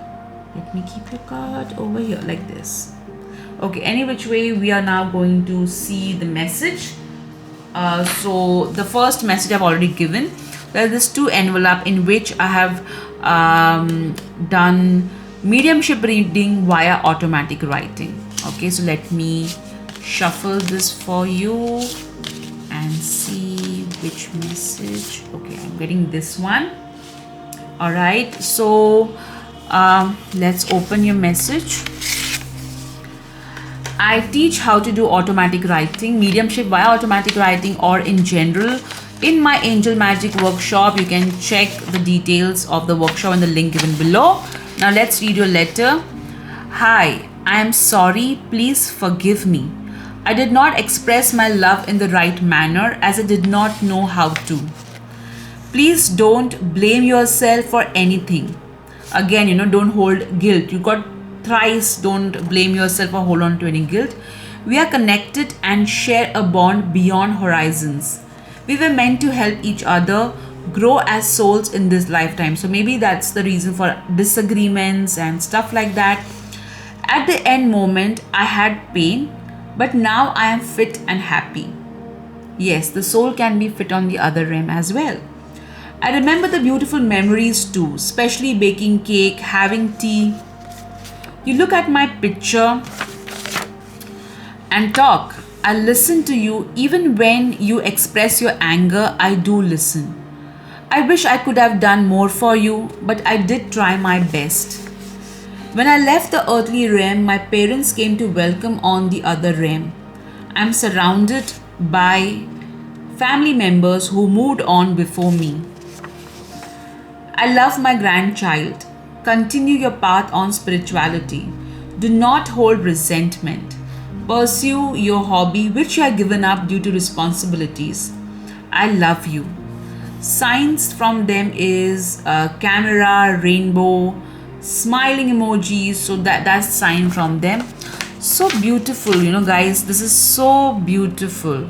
Let me keep your card over here like this. Okay, any which way, we are now going to see the message. So the first message I've already given. There's this 2 envelope in which I have done mediumship reading via automatic writing. Okay, so let me shuffle this for you and see which message. Okay, I'm getting this one. All right, so let's open your message. I teach how to do automatic writing, mediumship via automatic writing, or in general in my angel magic workshop. You can check the details of the workshop in the link given below. Now let's read your letter. Hi, I am sorry. Please forgive me. I did not express my love in the right manner as I did not know how to. Please don't blame yourself for anything. Again, don't hold guilt. You got thrice, don't blame yourself or hold on to any guilt. We are connected and share a bond beyond horizons. We were meant to help each other grow as souls in this lifetime. So maybe that's the reason for disagreements and stuff like that. At the end moment, I had pain, but now I am fit and happy. Yes, the soul can be fit on the other realm as well. I remember the beautiful memories too, especially baking cake, having tea. You look at my picture and talk. I listen to you. Even when you express your anger, I do listen. I wish I could have done more for you, but I did try my best. When I left the earthly realm, my parents came to welcome on the other realm. I am surrounded by family members who moved on before me. I love my grandchild. Continue your path on spirituality. Do not hold resentment. Pursue your hobby which you have given up due to responsibilities. I love you. Signs from them is camera, rainbow, smiling emojis. So that's sign from them. So beautiful, guys. This is so beautiful.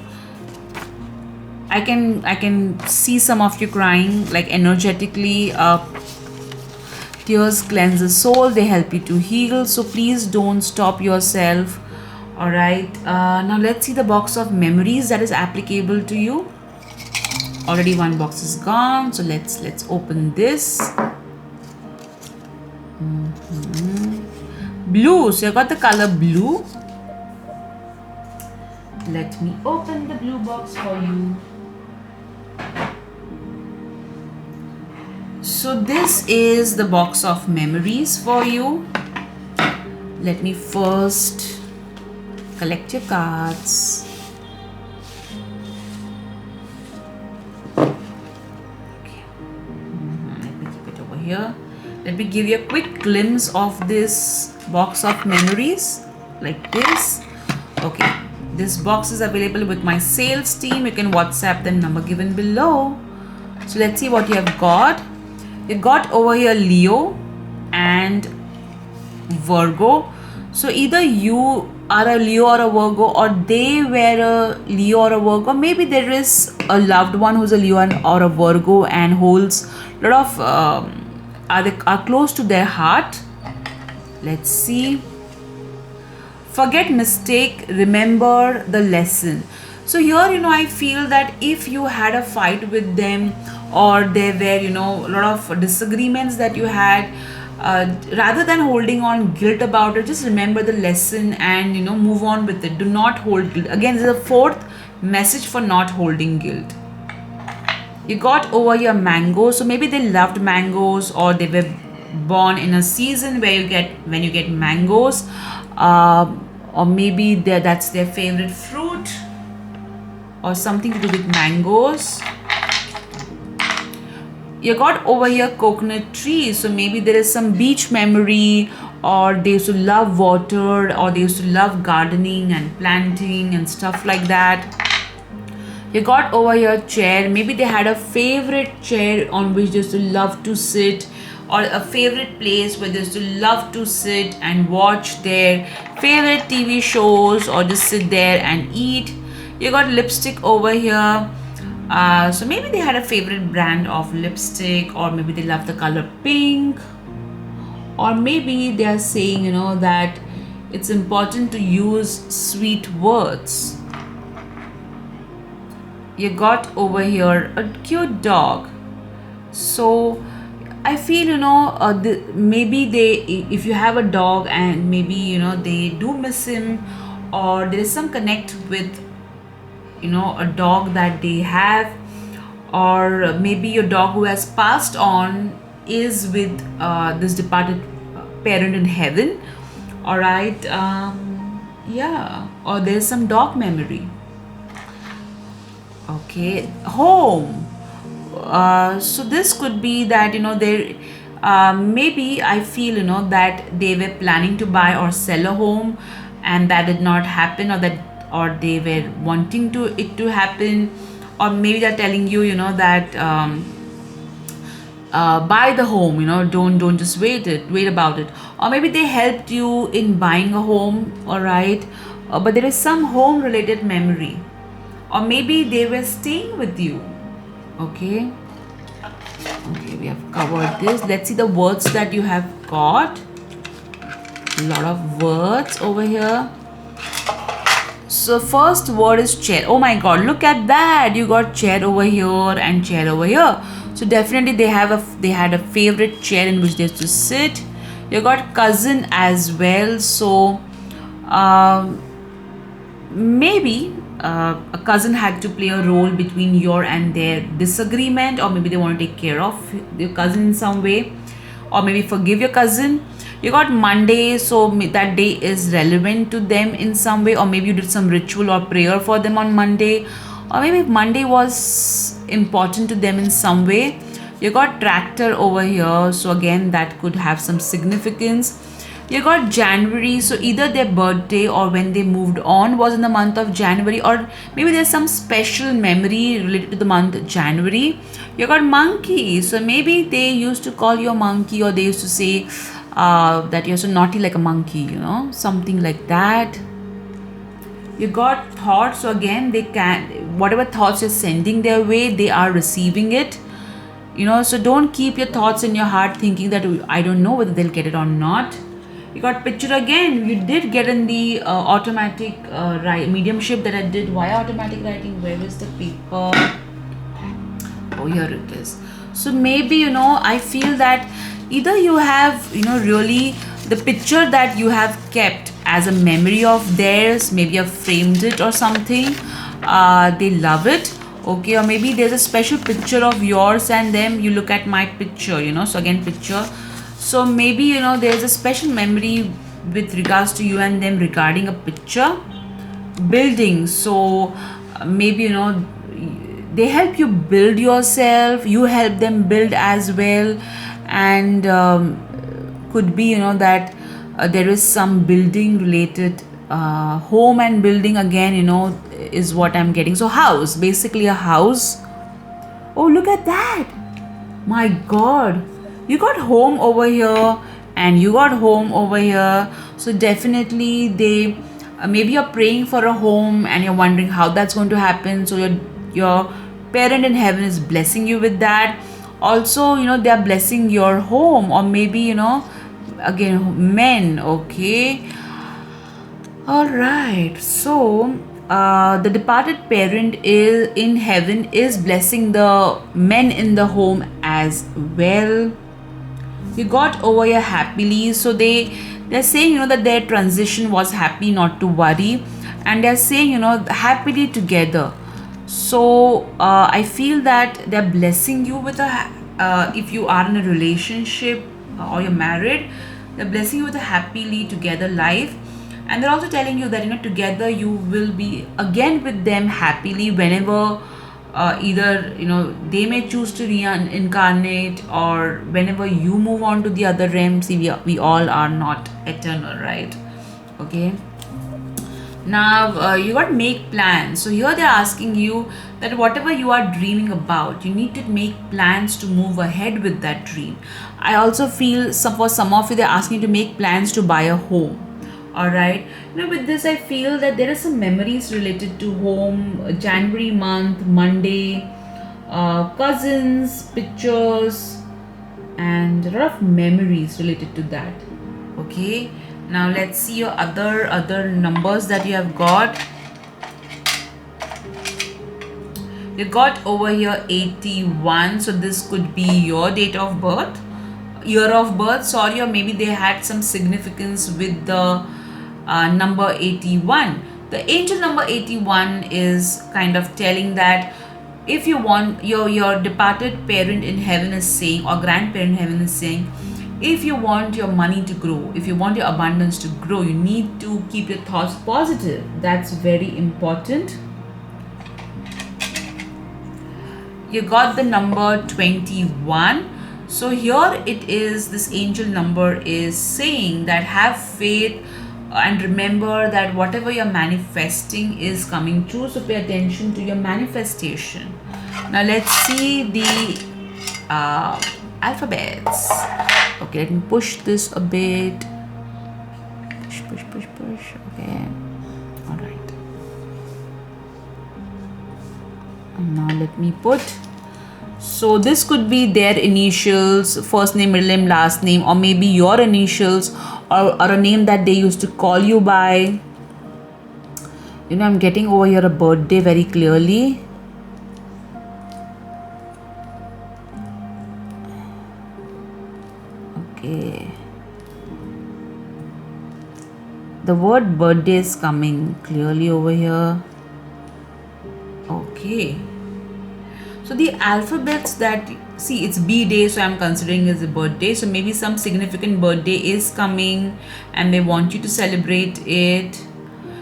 I can see some of you crying, like energetically. Tears cleanse the soul, they help you to heal, so please don't stop yourself. All right, now let's see the box of memories that is applicable to you. Already one box is gone, so let's open this. Blue, so I got the color blue. Let me open the blue box for you. So this is the box of memories for you. Let me first collect your cards. Okay. Let me keep it over here. Let me give you a quick glimpse of this box of memories like this. Okay, this box is available with my sales team. You can WhatsApp them, number given below. So let's see what you have got. You got over here Leo and Virgo. So either you are a Leo or a Virgo, or they were a Leo or a Virgo. Maybe there is a loved one who's a Leo or a Virgo and holds a lot of are close to their heart. Let's see. Forget mistake, remember the lesson. So here, I feel that if you had a fight with them, or there were, a lot of disagreements that you had, rather than holding on guilt about it, just remember the lesson and, move on with it. Do not hold guilt. Again, this is the fourth message for not holding guilt. You got over your mango. So maybe they loved mangoes, or they were born in a season where when you get mangoes, or maybe that's their favorite fruit, or something to do with mangoes. You got over here coconut tree. So maybe there is some beach memory, or they used to love water, or they used to love gardening and planting and stuff like that. You got over here chair. Maybe they had a favorite chair on which they used to love to sit, or a favorite place where they used to love to sit and watch their favorite TV shows, or just sit there and eat. You got lipstick over here. So maybe they had a favorite brand of lipstick, or maybe they love the color pink, or maybe they are saying, that it's important to use sweet words. You got over here a cute dog. So I feel, maybe if you have a dog and maybe, they do miss him, or there is some connect with, a dog that they have, or maybe your dog who has passed on is with this departed parent in heaven. All right. Yeah. Or there's some dog memory. Okay. Home. So this could be that, there maybe I feel, that they were planning to buy or sell a home and that did not happen, or they were wanting it to happen, or maybe they're telling you, that buy the home, don't just wait about it, or maybe they helped you in buying a home. All right. But there is some home related memory, or maybe they were staying with you. Okay, we have covered this. Let's see the words that you have got. A lot of words over here. So first word is chair. Oh my god, look at that. You got chair over here and chair over here. So definitely they had a favorite chair in which they used to sit. You got cousin as well. So maybe a cousin had to play a role between your and their disagreement, or maybe they want to take care of your cousin in some way, or maybe forgive your cousin. You got Monday, so that day is relevant to them in some way, or maybe you did some ritual or prayer for them on Monday, or maybe Monday was important to them in some way. You got tractor over here, so again that could have some significance. You got January, so either their birthday or when they moved on was in the month of January, or maybe there's some special memory related to the month January. You got monkey, so maybe they used to call you a monkey, or they used to say that you're so naughty like a monkey, something like that. You got thoughts, so again whatever thoughts you're sending their way, they are receiving it. So don't keep your thoughts in your heart thinking that I don't know whether they'll get it or not. You got picture again. You did get in the automatic mediumship that I did via automatic writing. Where is the paper? Oh, here it is. So maybe, I feel that either you have, really the picture that you have kept as a memory of theirs, maybe you have framed it or something. They love it. Okay, or maybe there's a special picture of yours and them. You look at my picture, so again picture. So maybe, there's a special memory with regards to you and them regarding a picture. Building, so maybe, they help you build yourself, you help them build as well. And could be, that there is some building related, home and building again, is what I'm getting. So house, basically a house. Oh, look at that. My god. You got home over here and you got home over here. So definitely they maybe you're praying for a home and you're wondering how that's going to happen. So your parent in heaven is blessing you with that. Also, they are blessing your home, or maybe, again, men. Okay. All right. So the departed parent is in heaven is blessing the men in the home as well. You got over here happily, so they're saying, that their transition was happy, not to worry, and they're saying, happily together. So I feel that they're blessing you with if you are in a relationship or you're married, they're blessing you with a happily together life. And they're also telling you that, together you will be again with them happily whenever either, they may choose to reincarnate, or whenever you move on to the other realm. See, we all are not eternal, right? Okay. Now, you got make plans. So here they're asking you that whatever you are dreaming about, you need to make plans to move ahead with that dream. I also feel for some of you, they're asking you to make plans to buy a home. All right. With this, I feel that there are some memories related to home, January month, Monday, cousins, pictures, and a lot of memories related to that. Okay. Now let's see your other numbers that you have got. You got over here 81, so this could be your date of birth, year of birth, sorry, or maybe they had some significance with the number 81. The angel number 81 is kind of telling that if you want your departed parent in heaven is saying, or grandparent in heaven is saying, if you want your money to grow, if you want your abundance to grow, you need to keep your thoughts positive. That's very important. You got the number 21. So here it is, this angel number is saying that have faith and remember that whatever you're manifesting is coming true. So pay attention to your manifestation. Now let's see the alphabets. Okay, let me push this a bit. Push. Okay. All right. And now let me put. So this could be their initials, first name, middle name, last name, or maybe your initials, or a name that they used to call you by. You know, I'm getting over here a birthday very clearly. Okay. The word birthday is coming clearly over here. Okay. So the alphabets that, see, it's B day, so I'm considering as a birthday. So maybe some significant birthday is coming and they want you to celebrate it.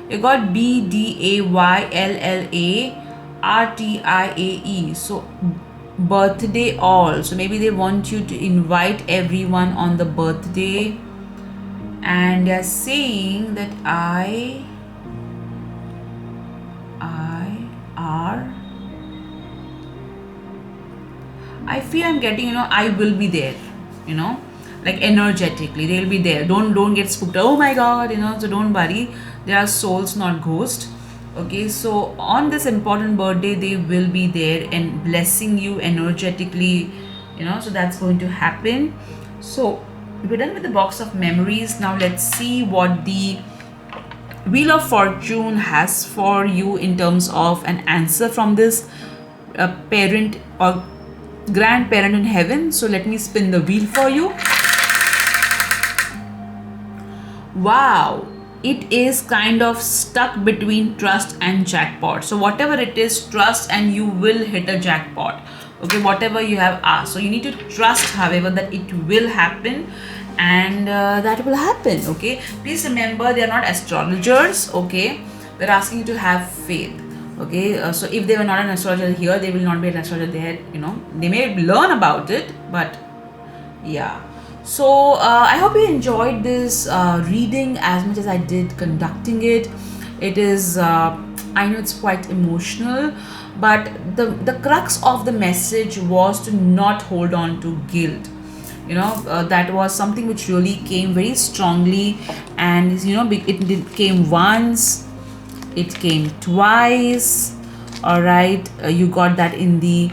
You got B, D, A, Y, L, L, A, R, T, I, A, E. So birthday all. So maybe they want you to invite everyone on the birthday. And they're saying that I feel I'm getting, I will be there, like energetically, they'll be there. Don't get spooked. Oh my God, so don't worry. They are souls, not ghosts. Okay, so on this important birthday, they will be there and blessing you energetically, so that's going to happen. So we're done with the box of memories. Now let's see what the Wheel of Fortune has for you in terms of an answer from this parent or grandparent in heaven. So let me spin the wheel for you. Wow, it is kind of stuck between trust and jackpot. So whatever it is, trust and you will hit a jackpot. Okay, whatever you have asked. So you need to trust, however, that it will happen, and that will happen. Okay, please remember, they are not astrologers. Okay, they're asking you to have faith. Okay, so if they were not an astrologer here, they will not be an astrologer there. They may learn about it, but yeah. So I hope you enjoyed this reading as much as I did conducting it. It is, I know it's quite emotional, but the crux of the message was to not hold on to guilt. That was something which really came very strongly, and it came once. It came twice. All right, you got that in the,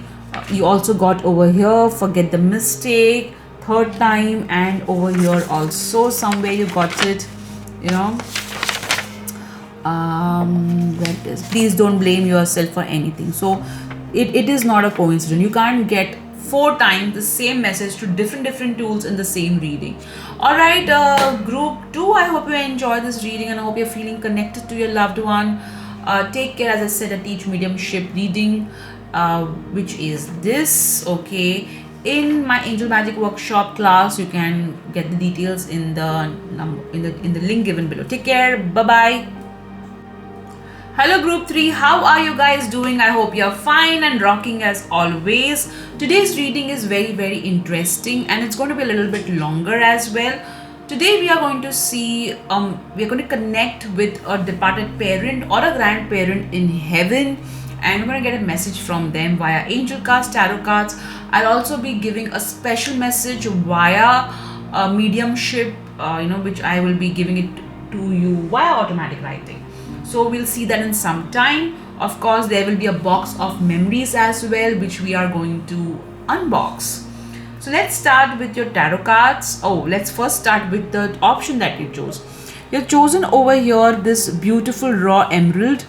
you also got over here, forget the mistake, third time, and over here also somewhere you got it, where it is, please don't blame yourself for anything. So it is not a coincidence. You can't get 4 times the same message to different tools in the same reading. All right, group 2, I hope you enjoy this reading and I hope you're feeling connected to your loved one. Take care. As I said, I teach mediumship reading, which is this. Okay, in my angel magic workshop class, you can get the details in the in the link given below. Take care. Bye bye. Hello group 3, how are you guys doing? I hope you're fine and rocking as always. Today's reading is very interesting and it's going to be a little bit longer as well. Today we are going to see, we're going to connect with a departed parent or a grandparent in heaven, and we're going to get a message from them via angel cards, tarot cards. I'll also be giving a special message via mediumship, which I will be giving it to you via automatic writing. So we'll see that in some time. Of course, there will be a box of memories as well, which we are going to unbox. So let's start with your tarot cards. Oh, let's first start with the option that you chose. You've chosen over here this beautiful raw emerald,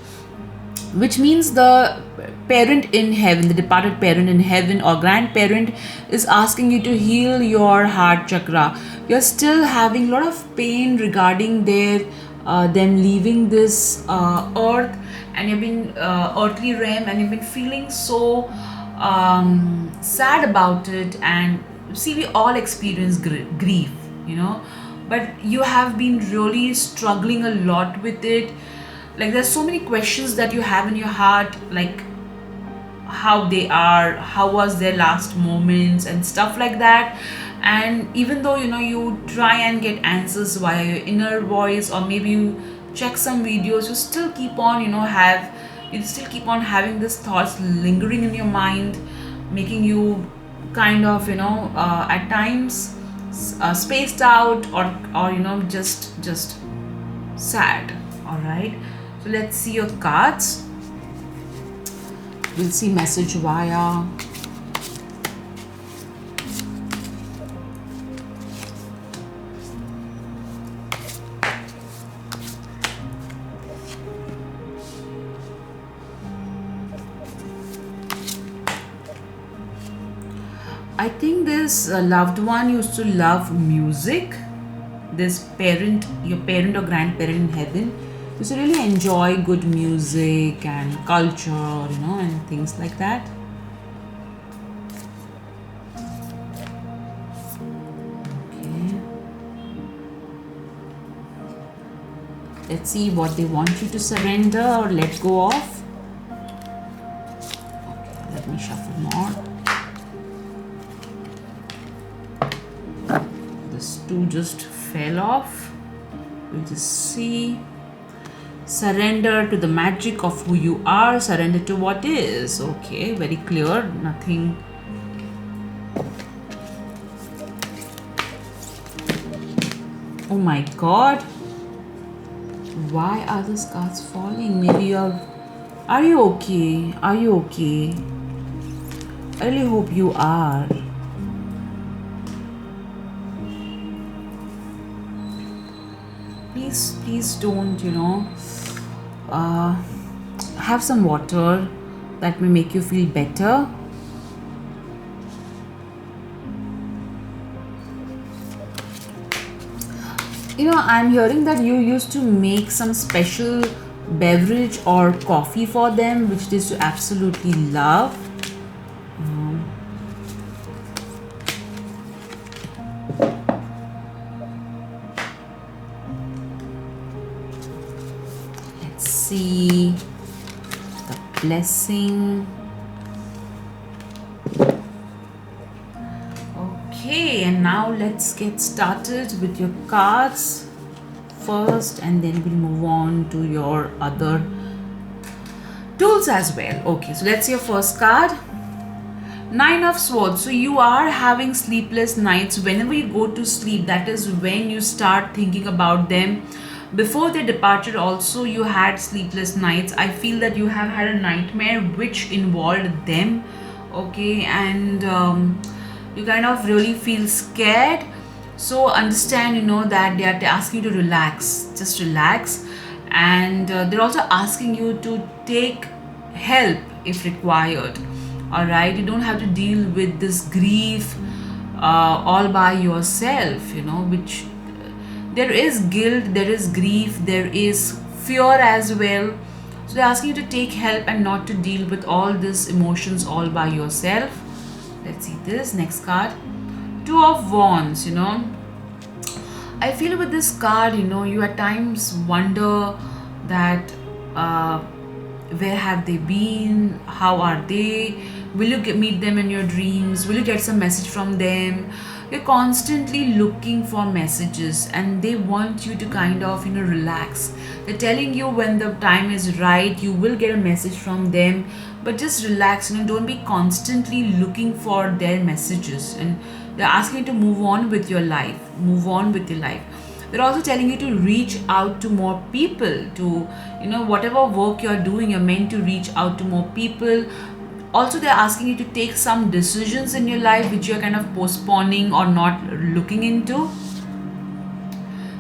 which means the parent in heaven, the departed parent in heaven or grandparent, is asking you to heal your heart chakra. You're still having a lot of pain regarding them leaving this earth, and you've been earthly realm, and you've been feeling so sad about it. And see, we all experience grief, you know, but you have been really struggling a lot with it. Like, there's so many questions that you have in your heart, like how they are, how was their last moments and stuff like that. And even though, you know, you try and get answers via your inner voice, or maybe you check some videos, you still keep on, you still keep on having these thoughts lingering in your mind, making you kind of, at times spaced out, or just sad. All right, so let's see your cards. We'll see message via I think this loved one used to love music. This parent, your parent or grandparent in heaven, used to really enjoy good music and culture, and things like that. Okay. Let's see what they want you to surrender or let go of. Okay, let me shuffle more. This two just fell off. We'll just see. Surrender to the magic of who you are. Surrender to what is. Okay, very clear. Nothing. Oh my God. Why are these cards falling? Maybe are you okay? Are you okay? I really hope you are. Please don't, have some water that may make you feel better. I'm hearing that you used to make some special beverage or coffee for them, which they used to absolutely love. Let's see the blessing. Okay, and now let's get started with your cards first, and then we'll move on to your other tools as well. Okay, so let's see your first card. Nine of Swords. So you are having sleepless nights. Whenever you go to sleep, that is when you start thinking about them. Before their departure also, you had sleepless nights. I feel that you have had a nightmare which involved them. Okay, and you kind of really feel scared. So understand, that they are asking you to relax. Just relax. And they're also asking you to take help if required. Alright, you don't have to deal with this grief all by yourself, which there is guilt, there is grief, there is fear as well. So they're asking you to take help and not to deal with all these emotions all by yourself. Let's see this next card. Two of Wands. I feel with this card, you at times wonder that where have they been, how are they, will you meet them in your dreams, will you get some message from them. You're constantly looking for messages, and they want you to kind of relax. They're telling you when the time is right, you will get a message from them, but just relax. Don't be constantly looking for their messages, and they're asking you to move on with your life. They're also telling you to reach out to more people, to whatever work you're doing, you're meant to reach out to more people. Also, they're asking you to take some decisions in your life which you're kind of postponing or not looking into.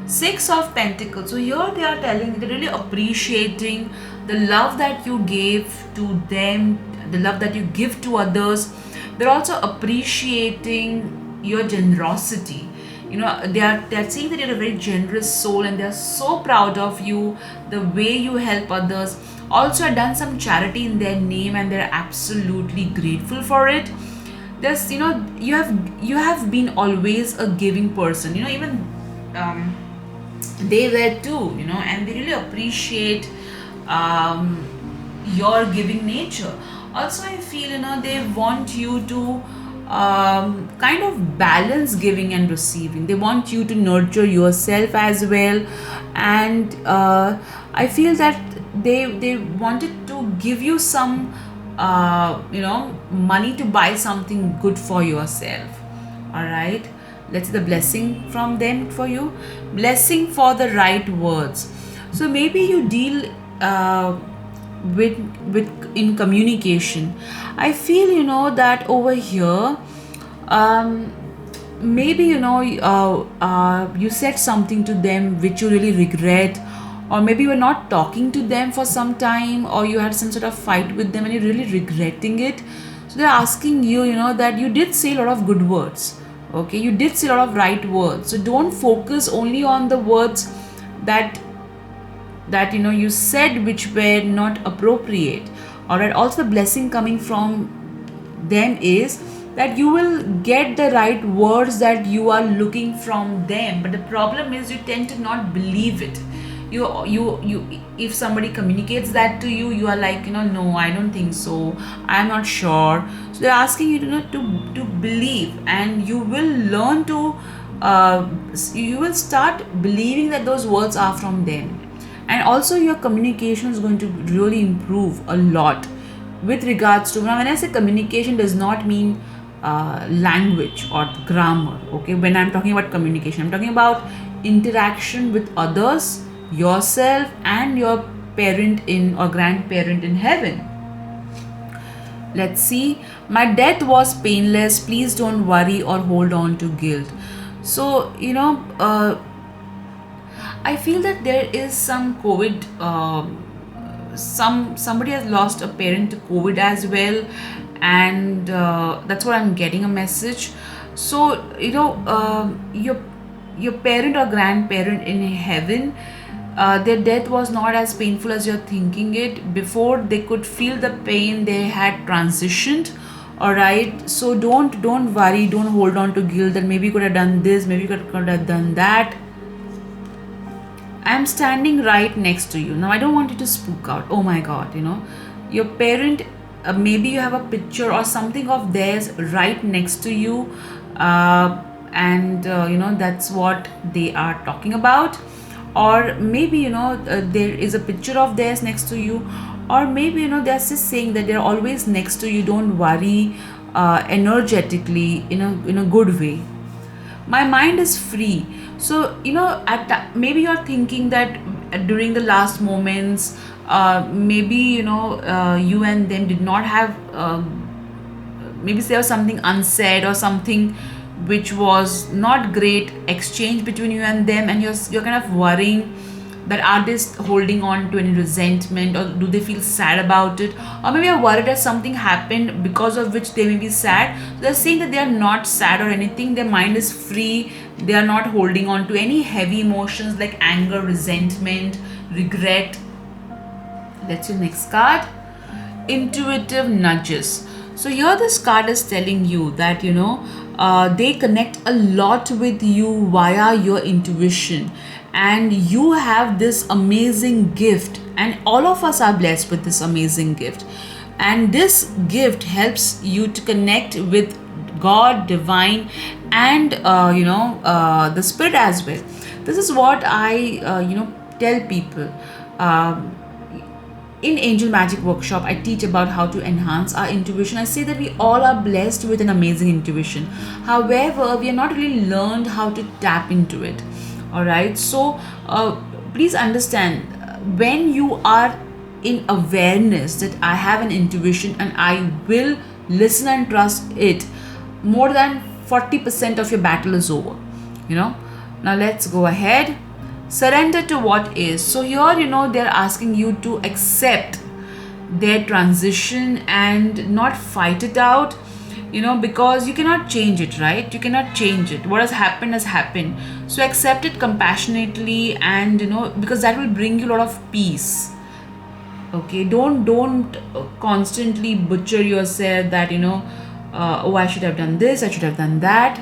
Six of Pentacles. So here they are telling, they're really appreciating the love that you gave to them, the love that you give to others. They're also appreciating your generosity. They're saying that you're a very generous soul, and they're so proud of you, the way you help others. Also, I've done some charity in their name, and they're absolutely grateful for it. There's, you have been always a giving person. Even they were too. And they really appreciate your giving nature. Also, I feel they want you to kind of balance giving and receiving. They want you to nurture yourself as well, and I feel that they wanted to give you some money to buy something good for yourself. All right, let's see the blessing from them for you. Blessing for the right words. So maybe you deal with in communication. I feel that over here, maybe you said something to them which you really regret, or maybe you were not talking to them for some time, or you had some sort of fight with them and you're really regretting it. So they're asking you, that you did say a lot of good words. Okay, you did say a lot of right words. So don't focus only on the words that you said which were not appropriate. All right. Also, the blessing coming from them is that you will get the right words that you are looking from them. But the problem is you tend to not believe it. You if somebody communicates that to you, you are like, no, I don't think so, I'm not sure. So they're asking you to believe, and you will learn to you will start believing that those words are from them. And also your communication is going to really improve a lot with regards to, now when I say communication, does not mean language or grammar. Okay, when I'm talking about communication, I'm talking about interaction with others, yourself, and your parent in or grandparent in heaven. Let's see. My death was painless. Please don't worry or hold on to guilt. So I feel that there is some COVID. Somebody has lost a parent to COVID as well, and that's what I'm getting a message. So your parent or grandparent in heaven, their death was not as painful as you're thinking it. Before they could feel the pain, they had transitioned. All right, so don't worry, don't hold on to guilt that maybe you could have done this, maybe you could have done that. I'm standing right next to you. Now I don't want you to spook out. Oh my God, your parent, maybe you have a picture or something of theirs right next to you, and that's what they are talking about. Or maybe there is a picture of theirs next to you, or maybe they're just saying that they're always next to you. Don't worry, energetically, in a good way. My mind is free. So maybe you're thinking that during the last moments, maybe you and them did not have, maybe there was something unsaid or something which was not great exchange between you and them, and you're kind of worrying that are they holding on to any resentment, or do they feel sad about it, or maybe you're worried that something happened because of which they may be sad. So they're saying that they are not sad or anything. Their mind is free. They are not holding on to any heavy emotions like anger, resentment, regret. Let's see the next card. Intuitive nudges. So here this card is telling you that they connect a lot with you via your intuition, and you have this amazing gift, and all of us are blessed with this amazing gift, and this gift helps you to connect with God, divine, and the spirit as well. This is what I tell people. In Angel Magic Workshop, I teach about how to enhance our intuition. I say that we all are blessed with an amazing intuition. However, we are not really learned how to tap into it. All right. So please understand, when you are in awareness that I have an intuition and I will listen and trust it, more than 40% of your battle is over. Now let's go ahead. Surrender to what is. So here, they're asking you to accept their transition and not fight it out, because you cannot change it, right? You cannot change it. What has happened. So accept it compassionately, and because that will bring you a lot of peace. Okay, don't constantly butcher yourself that oh, I should have done this, I should have done that.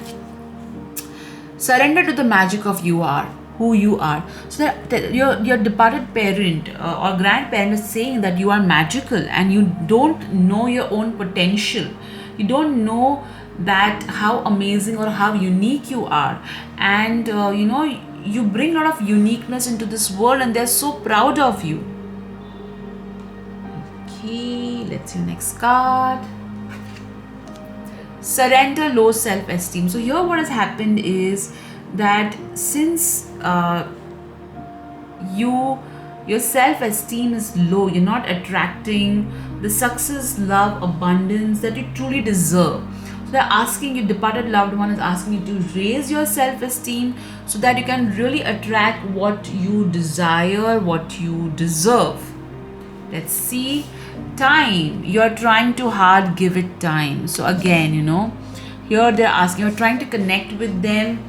Surrender to the magic of who you are. So that your departed parent or grandparent is saying that you are magical and you don't know your own potential. You don't know that how amazing or how unique you are, and you bring a lot of uniqueness into this world, and they're so proud of you. Okay, let's see the next card. Surrender low self-esteem. So here what has happened is that since your self-esteem is low, you're not attracting the success, love, abundance that you truly deserve. So they're asking you, departed loved one is asking you to raise your self-esteem so that you can really attract what you desire, what you deserve. Let's see. Time. You're trying too hard, give it time. So again, here they're asking, you're trying to connect with them,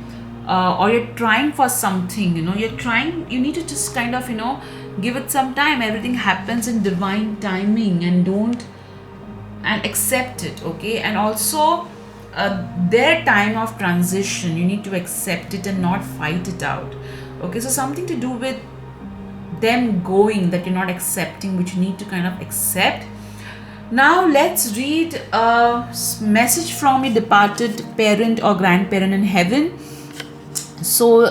or you're trying for something, you need to just kind of, give it some time. Everything happens in divine timing, and accept it. Okay. And also their time of transition, you need to accept it and not fight it out. Okay. So something to do with them going that you're not accepting, which you need to kind of accept. Now let's read a message from your departed parent or grandparent in heaven. So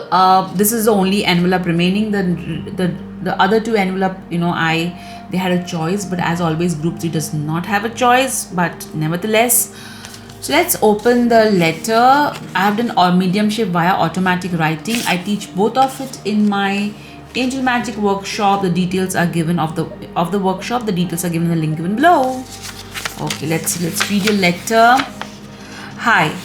this is the only envelope remaining. The other two envelope, they had a choice, but as always, group 3 does not have a choice, but nevertheless. So let's open the letter. I have done mediumship via automatic writing. I teach both of it in my Angel Magic workshop. The details are given of the workshop. The details are given in the link given below. Okay, let's read your letter. Hi,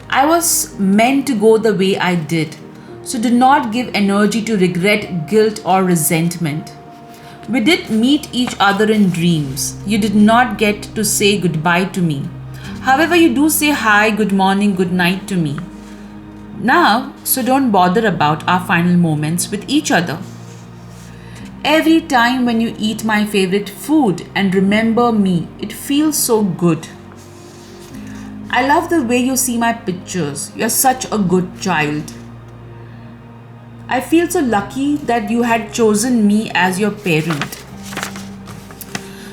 I was meant to go the way I did, so do not give energy to regret, guilt, or resentment. We did meet each other in dreams. You did not get to say goodbye to me. However, you do say hi, good morning, good night to me now, so don't bother about our final moments with each other. Every time when you eat my favorite food and remember me, it feels so good. I love the way you see my pictures. You're such a good child. I feel so lucky that you had chosen me as your parent.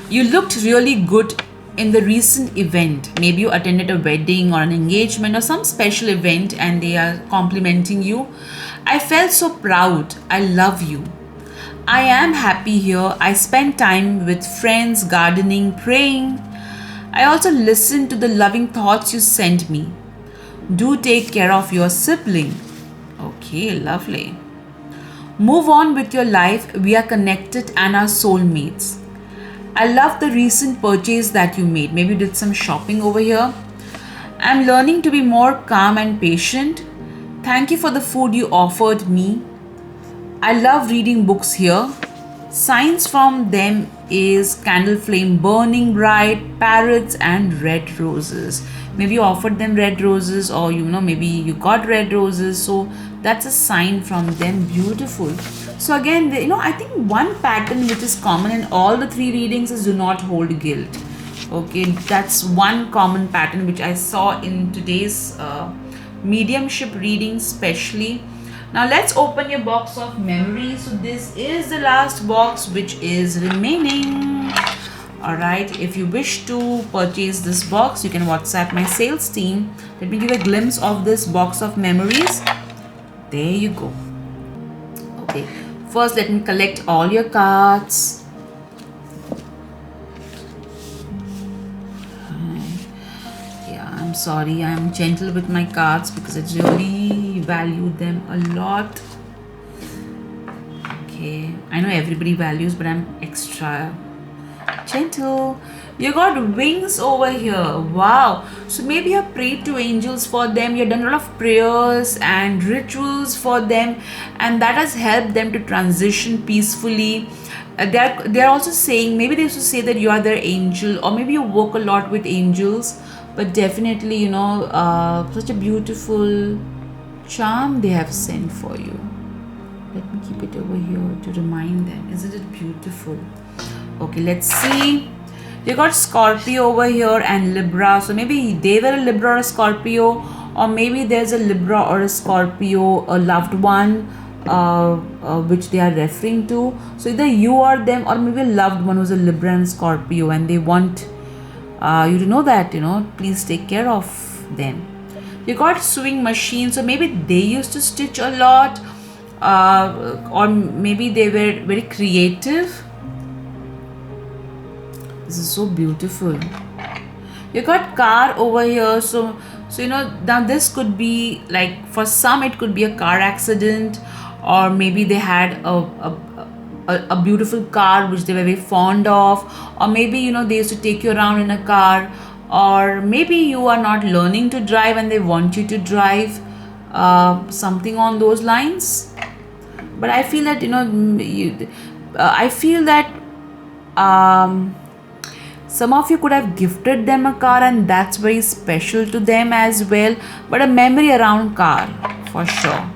You looked really good in the recent event. Maybe you attended a wedding or an engagement or some special event and they are complimenting you. I felt so proud. I love you. I am happy here. I spend time with friends, gardening, praying. I also listen to the loving thoughts you send me. Do take care of your sibling. Okay, lovely. Move on with your life. We are connected and are soulmates. I love the recent purchase that you made. Maybe you did some shopping over here. I'm learning to be more calm and patient. Thank you for the food you offered me. I love reading books here. Signs from them is candle flame burning bright, parrots, and red roses. Maybe you offered them red roses, or maybe you got red roses. So that's a sign from them. Beautiful. So again, I think one pattern which is common in all the 3 readings is do not hold guilt. Okay, that's one common pattern which I saw in today's mediumship reading especially. Now let's open your box of memories. So this is the last box which is remaining. Alright, if you wish to purchase this box, you can WhatsApp my sales team. Let me give a glimpse of this box of memories. There you go. Okay, first let me collect all your cards. I'm sorry, I'm gentle with my cards because I really value them a lot. Okay, I know everybody values, but I'm extra gentle. You got wings over here. Wow. So maybe you prayed to angels for them. You've done a lot of prayers and rituals for them, and that has helped them to transition peacefully. They're also saying, maybe they used to say that you are their angel, or maybe you work a lot with angels, but definitely, such a beautiful charm they have sent for you. Let me keep it over here to remind them. Isn't it beautiful? Okay, let's see. You got Scorpio over here and Libra. So maybe they were a Libra or a Scorpio, or maybe there's a Libra or a Scorpio, a loved one, which they are referring to. So either you or them, or maybe a loved one who's a Libra and Scorpio, and they want you to know that, please take care of them. You got sewing machine. So maybe they used to stitch a lot, or maybe they were very creative. This is so beautiful. You got car over here. So now this could be like, for some it could be a car accident, or maybe they had a beautiful car which they were very fond of, or maybe they used to take you around in a car, or maybe you are not learning to drive and they want you to drive, something on those lines. But I feel that some of you could have gifted them a car, and that's very special to them as well. But a memory around car for sure.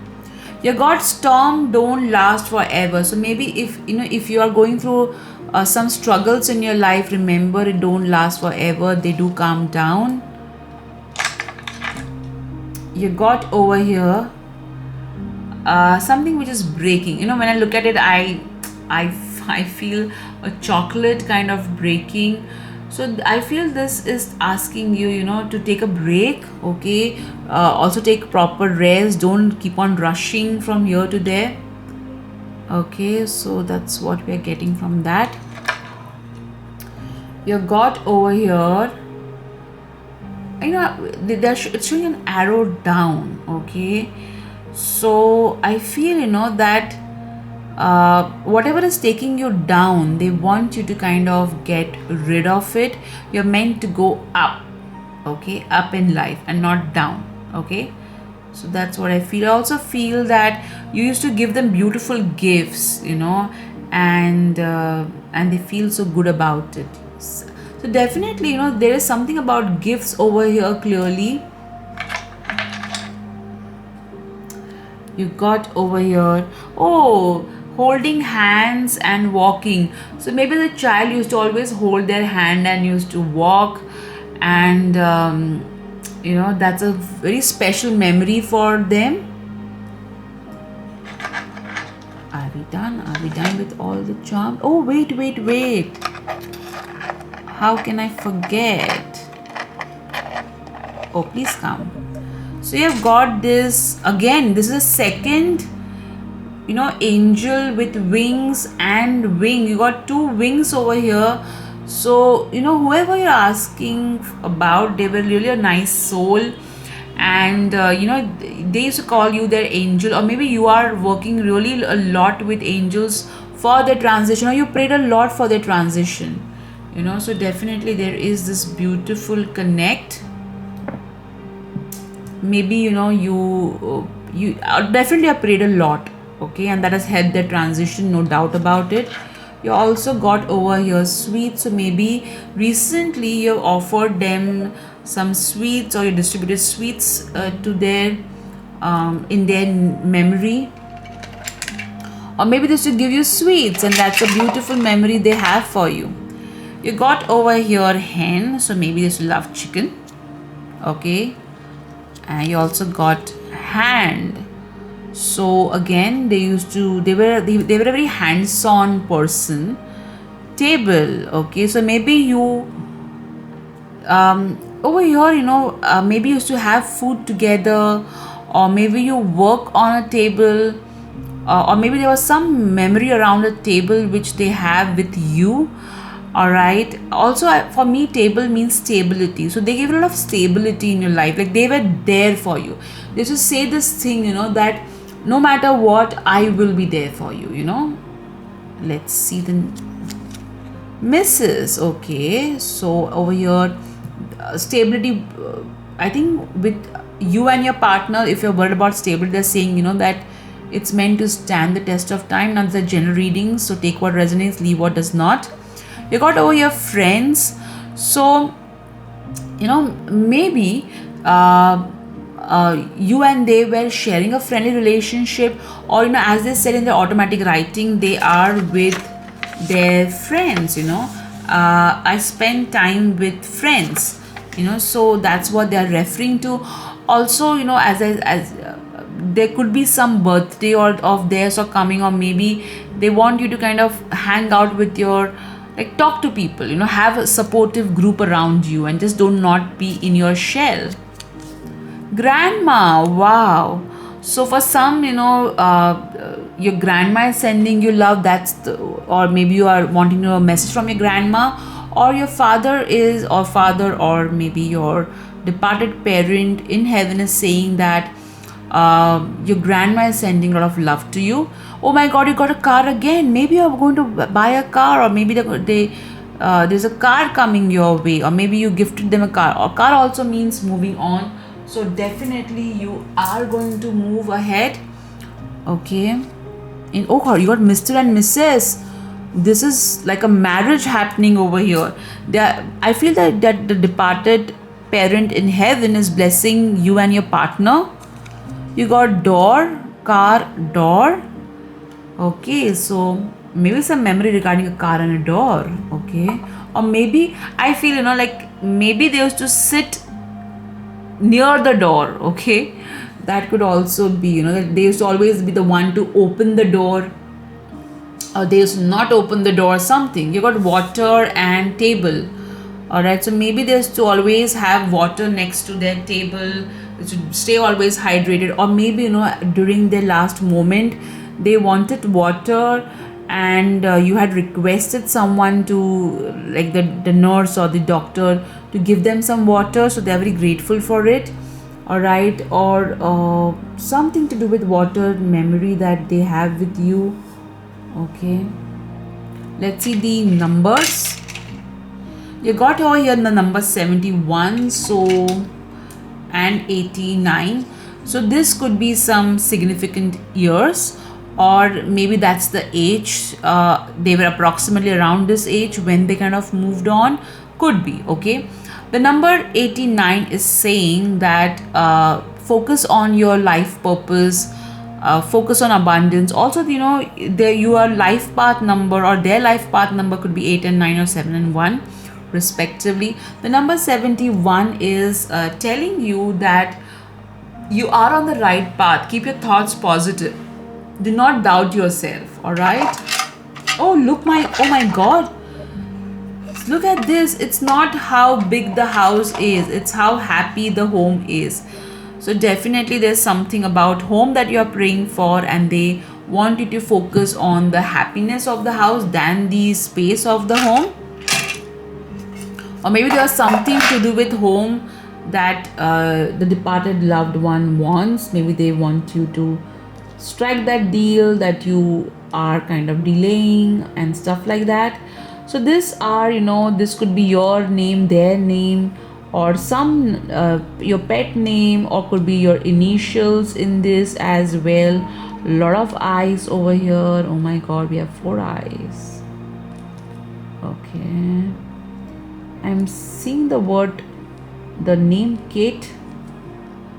You got storm don't last forever. So maybe if you are going through some struggles in your life, remember, it don't last forever. They do calm down. You got over here something which is breaking. When I look at it, I feel a chocolate kind of breaking. So I feel this is asking you, to take a break, okay? Also take proper rest. Don't keep on rushing from here to there. Okay, so that's what we are getting from that. You got over here, it's showing an arrow down, okay? So I feel, that whatever is taking you down, they want you to kind of get rid of it. You're meant to go up, okay, up in life and not down, okay? So that's what I feel. I also feel that you used to give them beautiful gifts, and they feel so good about it. So definitely, there is something about gifts over here clearly. You got over here, holding hands and walking. So maybe the child used to always hold their hand and used to walk, and that's a very special memory for them. Are we done? Are we done with all the charm? Oh, wait. How can I forget? Oh, please come. So you have got this again. This is a second angel with wings and wing. You got two wings over here. So whoever you're asking about, they were really a nice soul, and they used to call you their angel, or maybe you are working really a lot with angels for their transition, or you prayed a lot for their transition. So definitely there is this beautiful connect. Maybe you definitely have prayed a lot, okay, and that has helped their transition, no doubt about it. You also got over here sweets. So maybe recently you have offered them some sweets, or you distributed sweets to their in their memory, or maybe they should give you sweets, and that's a beautiful memory they have for you. You got over here hen. So maybe they should love chicken, okay. And you also got hand. So again, they were a very hands-on person. Table, okay. So maybe you over here, maybe you used to have food together, or maybe you work on a table, or maybe there was some memory around a table which they have with you. All right. Also, for me, table means stability. So they gave a lot of stability in your life. Like they were there for you. They used to say this thing, that no matter what, I will be there for you. Let's see the Mrs. Okay, so over here, stability. I think with you and your partner, if you're worried about stability, they're saying that it's meant to stand the test of time. Now, it's a general reading, so take what resonates, leave what does not. You got over here friends, so maybe you and they were sharing a friendly relationship, or as they said in the automatic writing, they are with their friends. I spend time with friends, so that's what they are referring to. Also, as there could be some birthday or of theirs or coming, or maybe they want you to kind of hang out with your, like, talk to people, have a supportive group around you, and just do not be in your shell. Grandma, wow. So for some, your grandma is sending you love. Or maybe you are wanting to know a message from your grandma, or your father, or maybe your departed parent in heaven is saying that your grandma is sending a lot of love to you. Oh my God, you got a car again. Maybe you're going to buy a car, or maybe there's a car coming your way, or maybe you gifted them a car. Or car also means moving on. So definitely you are going to move ahead. Okay. Oh God, you got Mr. and Mrs. This is like a marriage happening over here. I feel that the departed parent in heaven is blessing you and your partner. You got door, car, door. Okay, so maybe some memory regarding a car and a door. Okay. Or maybe I feel, like maybe they used to sit near the door. Okay. That could also be, that they used to always be the one to open the door, or they used to not open the door, something. You got water and table. Alright, so maybe they used to always have water next to their table, to stay always hydrated. Or maybe, during their last moment, they wanted water, and you had requested someone to, like the nurse or the doctor, to give them some water, so they're very grateful for it. Alright, or something to do with water memory that they have with you. Okay, let's see the numbers. You got over here the number 71, and 89. So this could be some significant years, or maybe that's the age. They were approximately around this age when they kind of moved on. Could be. Okay, the number 89 is saying that focus on your life purpose, focus on abundance. Also, your life path number, or their life path number, could be 8 and 9, or 7 and 1 respectively. The number 71 is telling you that you are on the right path. Keep your thoughts positive. Do not doubt yourself. All right. Oh my God. Look at this. It's not how big the house is, it's how happy the home is. So definitely there's something about home that you're praying for, and they want you to focus on the happiness of the house than the space of the home. Or maybe there's something to do with home that the departed loved one wants. Maybe they want you to strike that deal that you are kind of delaying, and stuff like that. So this could be your name, their name, or some your pet name, or could be your initials in this as well. Lot of eyes over here. Oh my God, we have 4 eyes. Okay, I'm seeing the name Kate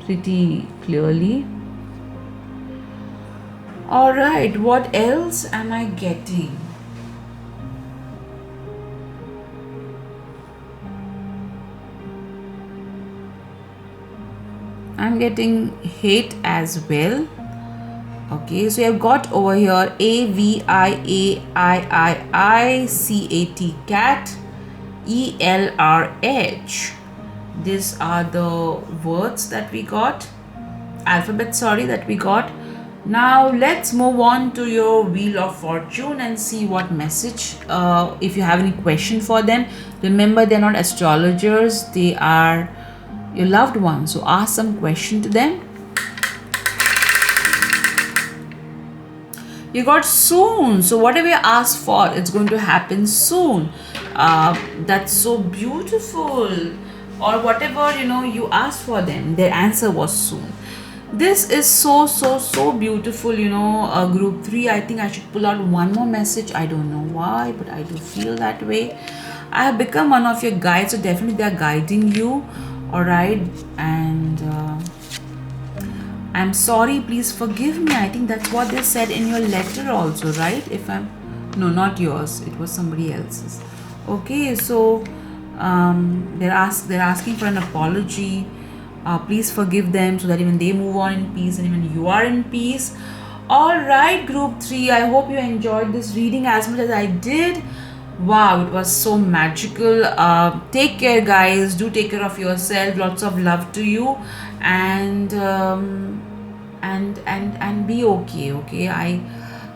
pretty clearly. All right, what else am I getting? I'm getting hate as well. Okay, so I've got over here AVIAIIICAT, ELRH. These are the words that we got, alphabet, that we got. Now let's move on to your Wheel of Fortune and see what message, if you have any question for them. Remember, they're not astrologers, they are your loved ones. So ask some question to them. You got soon. So whatever you ask for, it's going to happen soon. That's so beautiful. Or whatever, you asked for them, their answer was soon. This is so beautiful, group 3. I think I should pull out one more message. I don't know why, but I do feel that way. I have become one of your guides, so definitely they are guiding you. Alright, and I'm sorry, please forgive me. I think that's what they said in your letter also, right? No, not yours, it was somebody else's. Okay, so they're asking for an apology. Please forgive them so that even they move on in peace and even you are in peace. Alright, group 3, I hope you enjoyed this reading as much as I did. Wow, it was so magical. Take care, guys. Do take care of yourself. Lots of love to you, and be okay. Okay,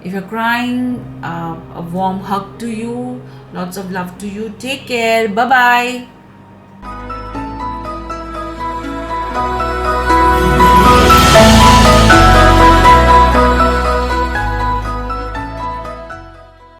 if you're crying, a warm hug to you. Lots of love to you. Take care. Bye bye.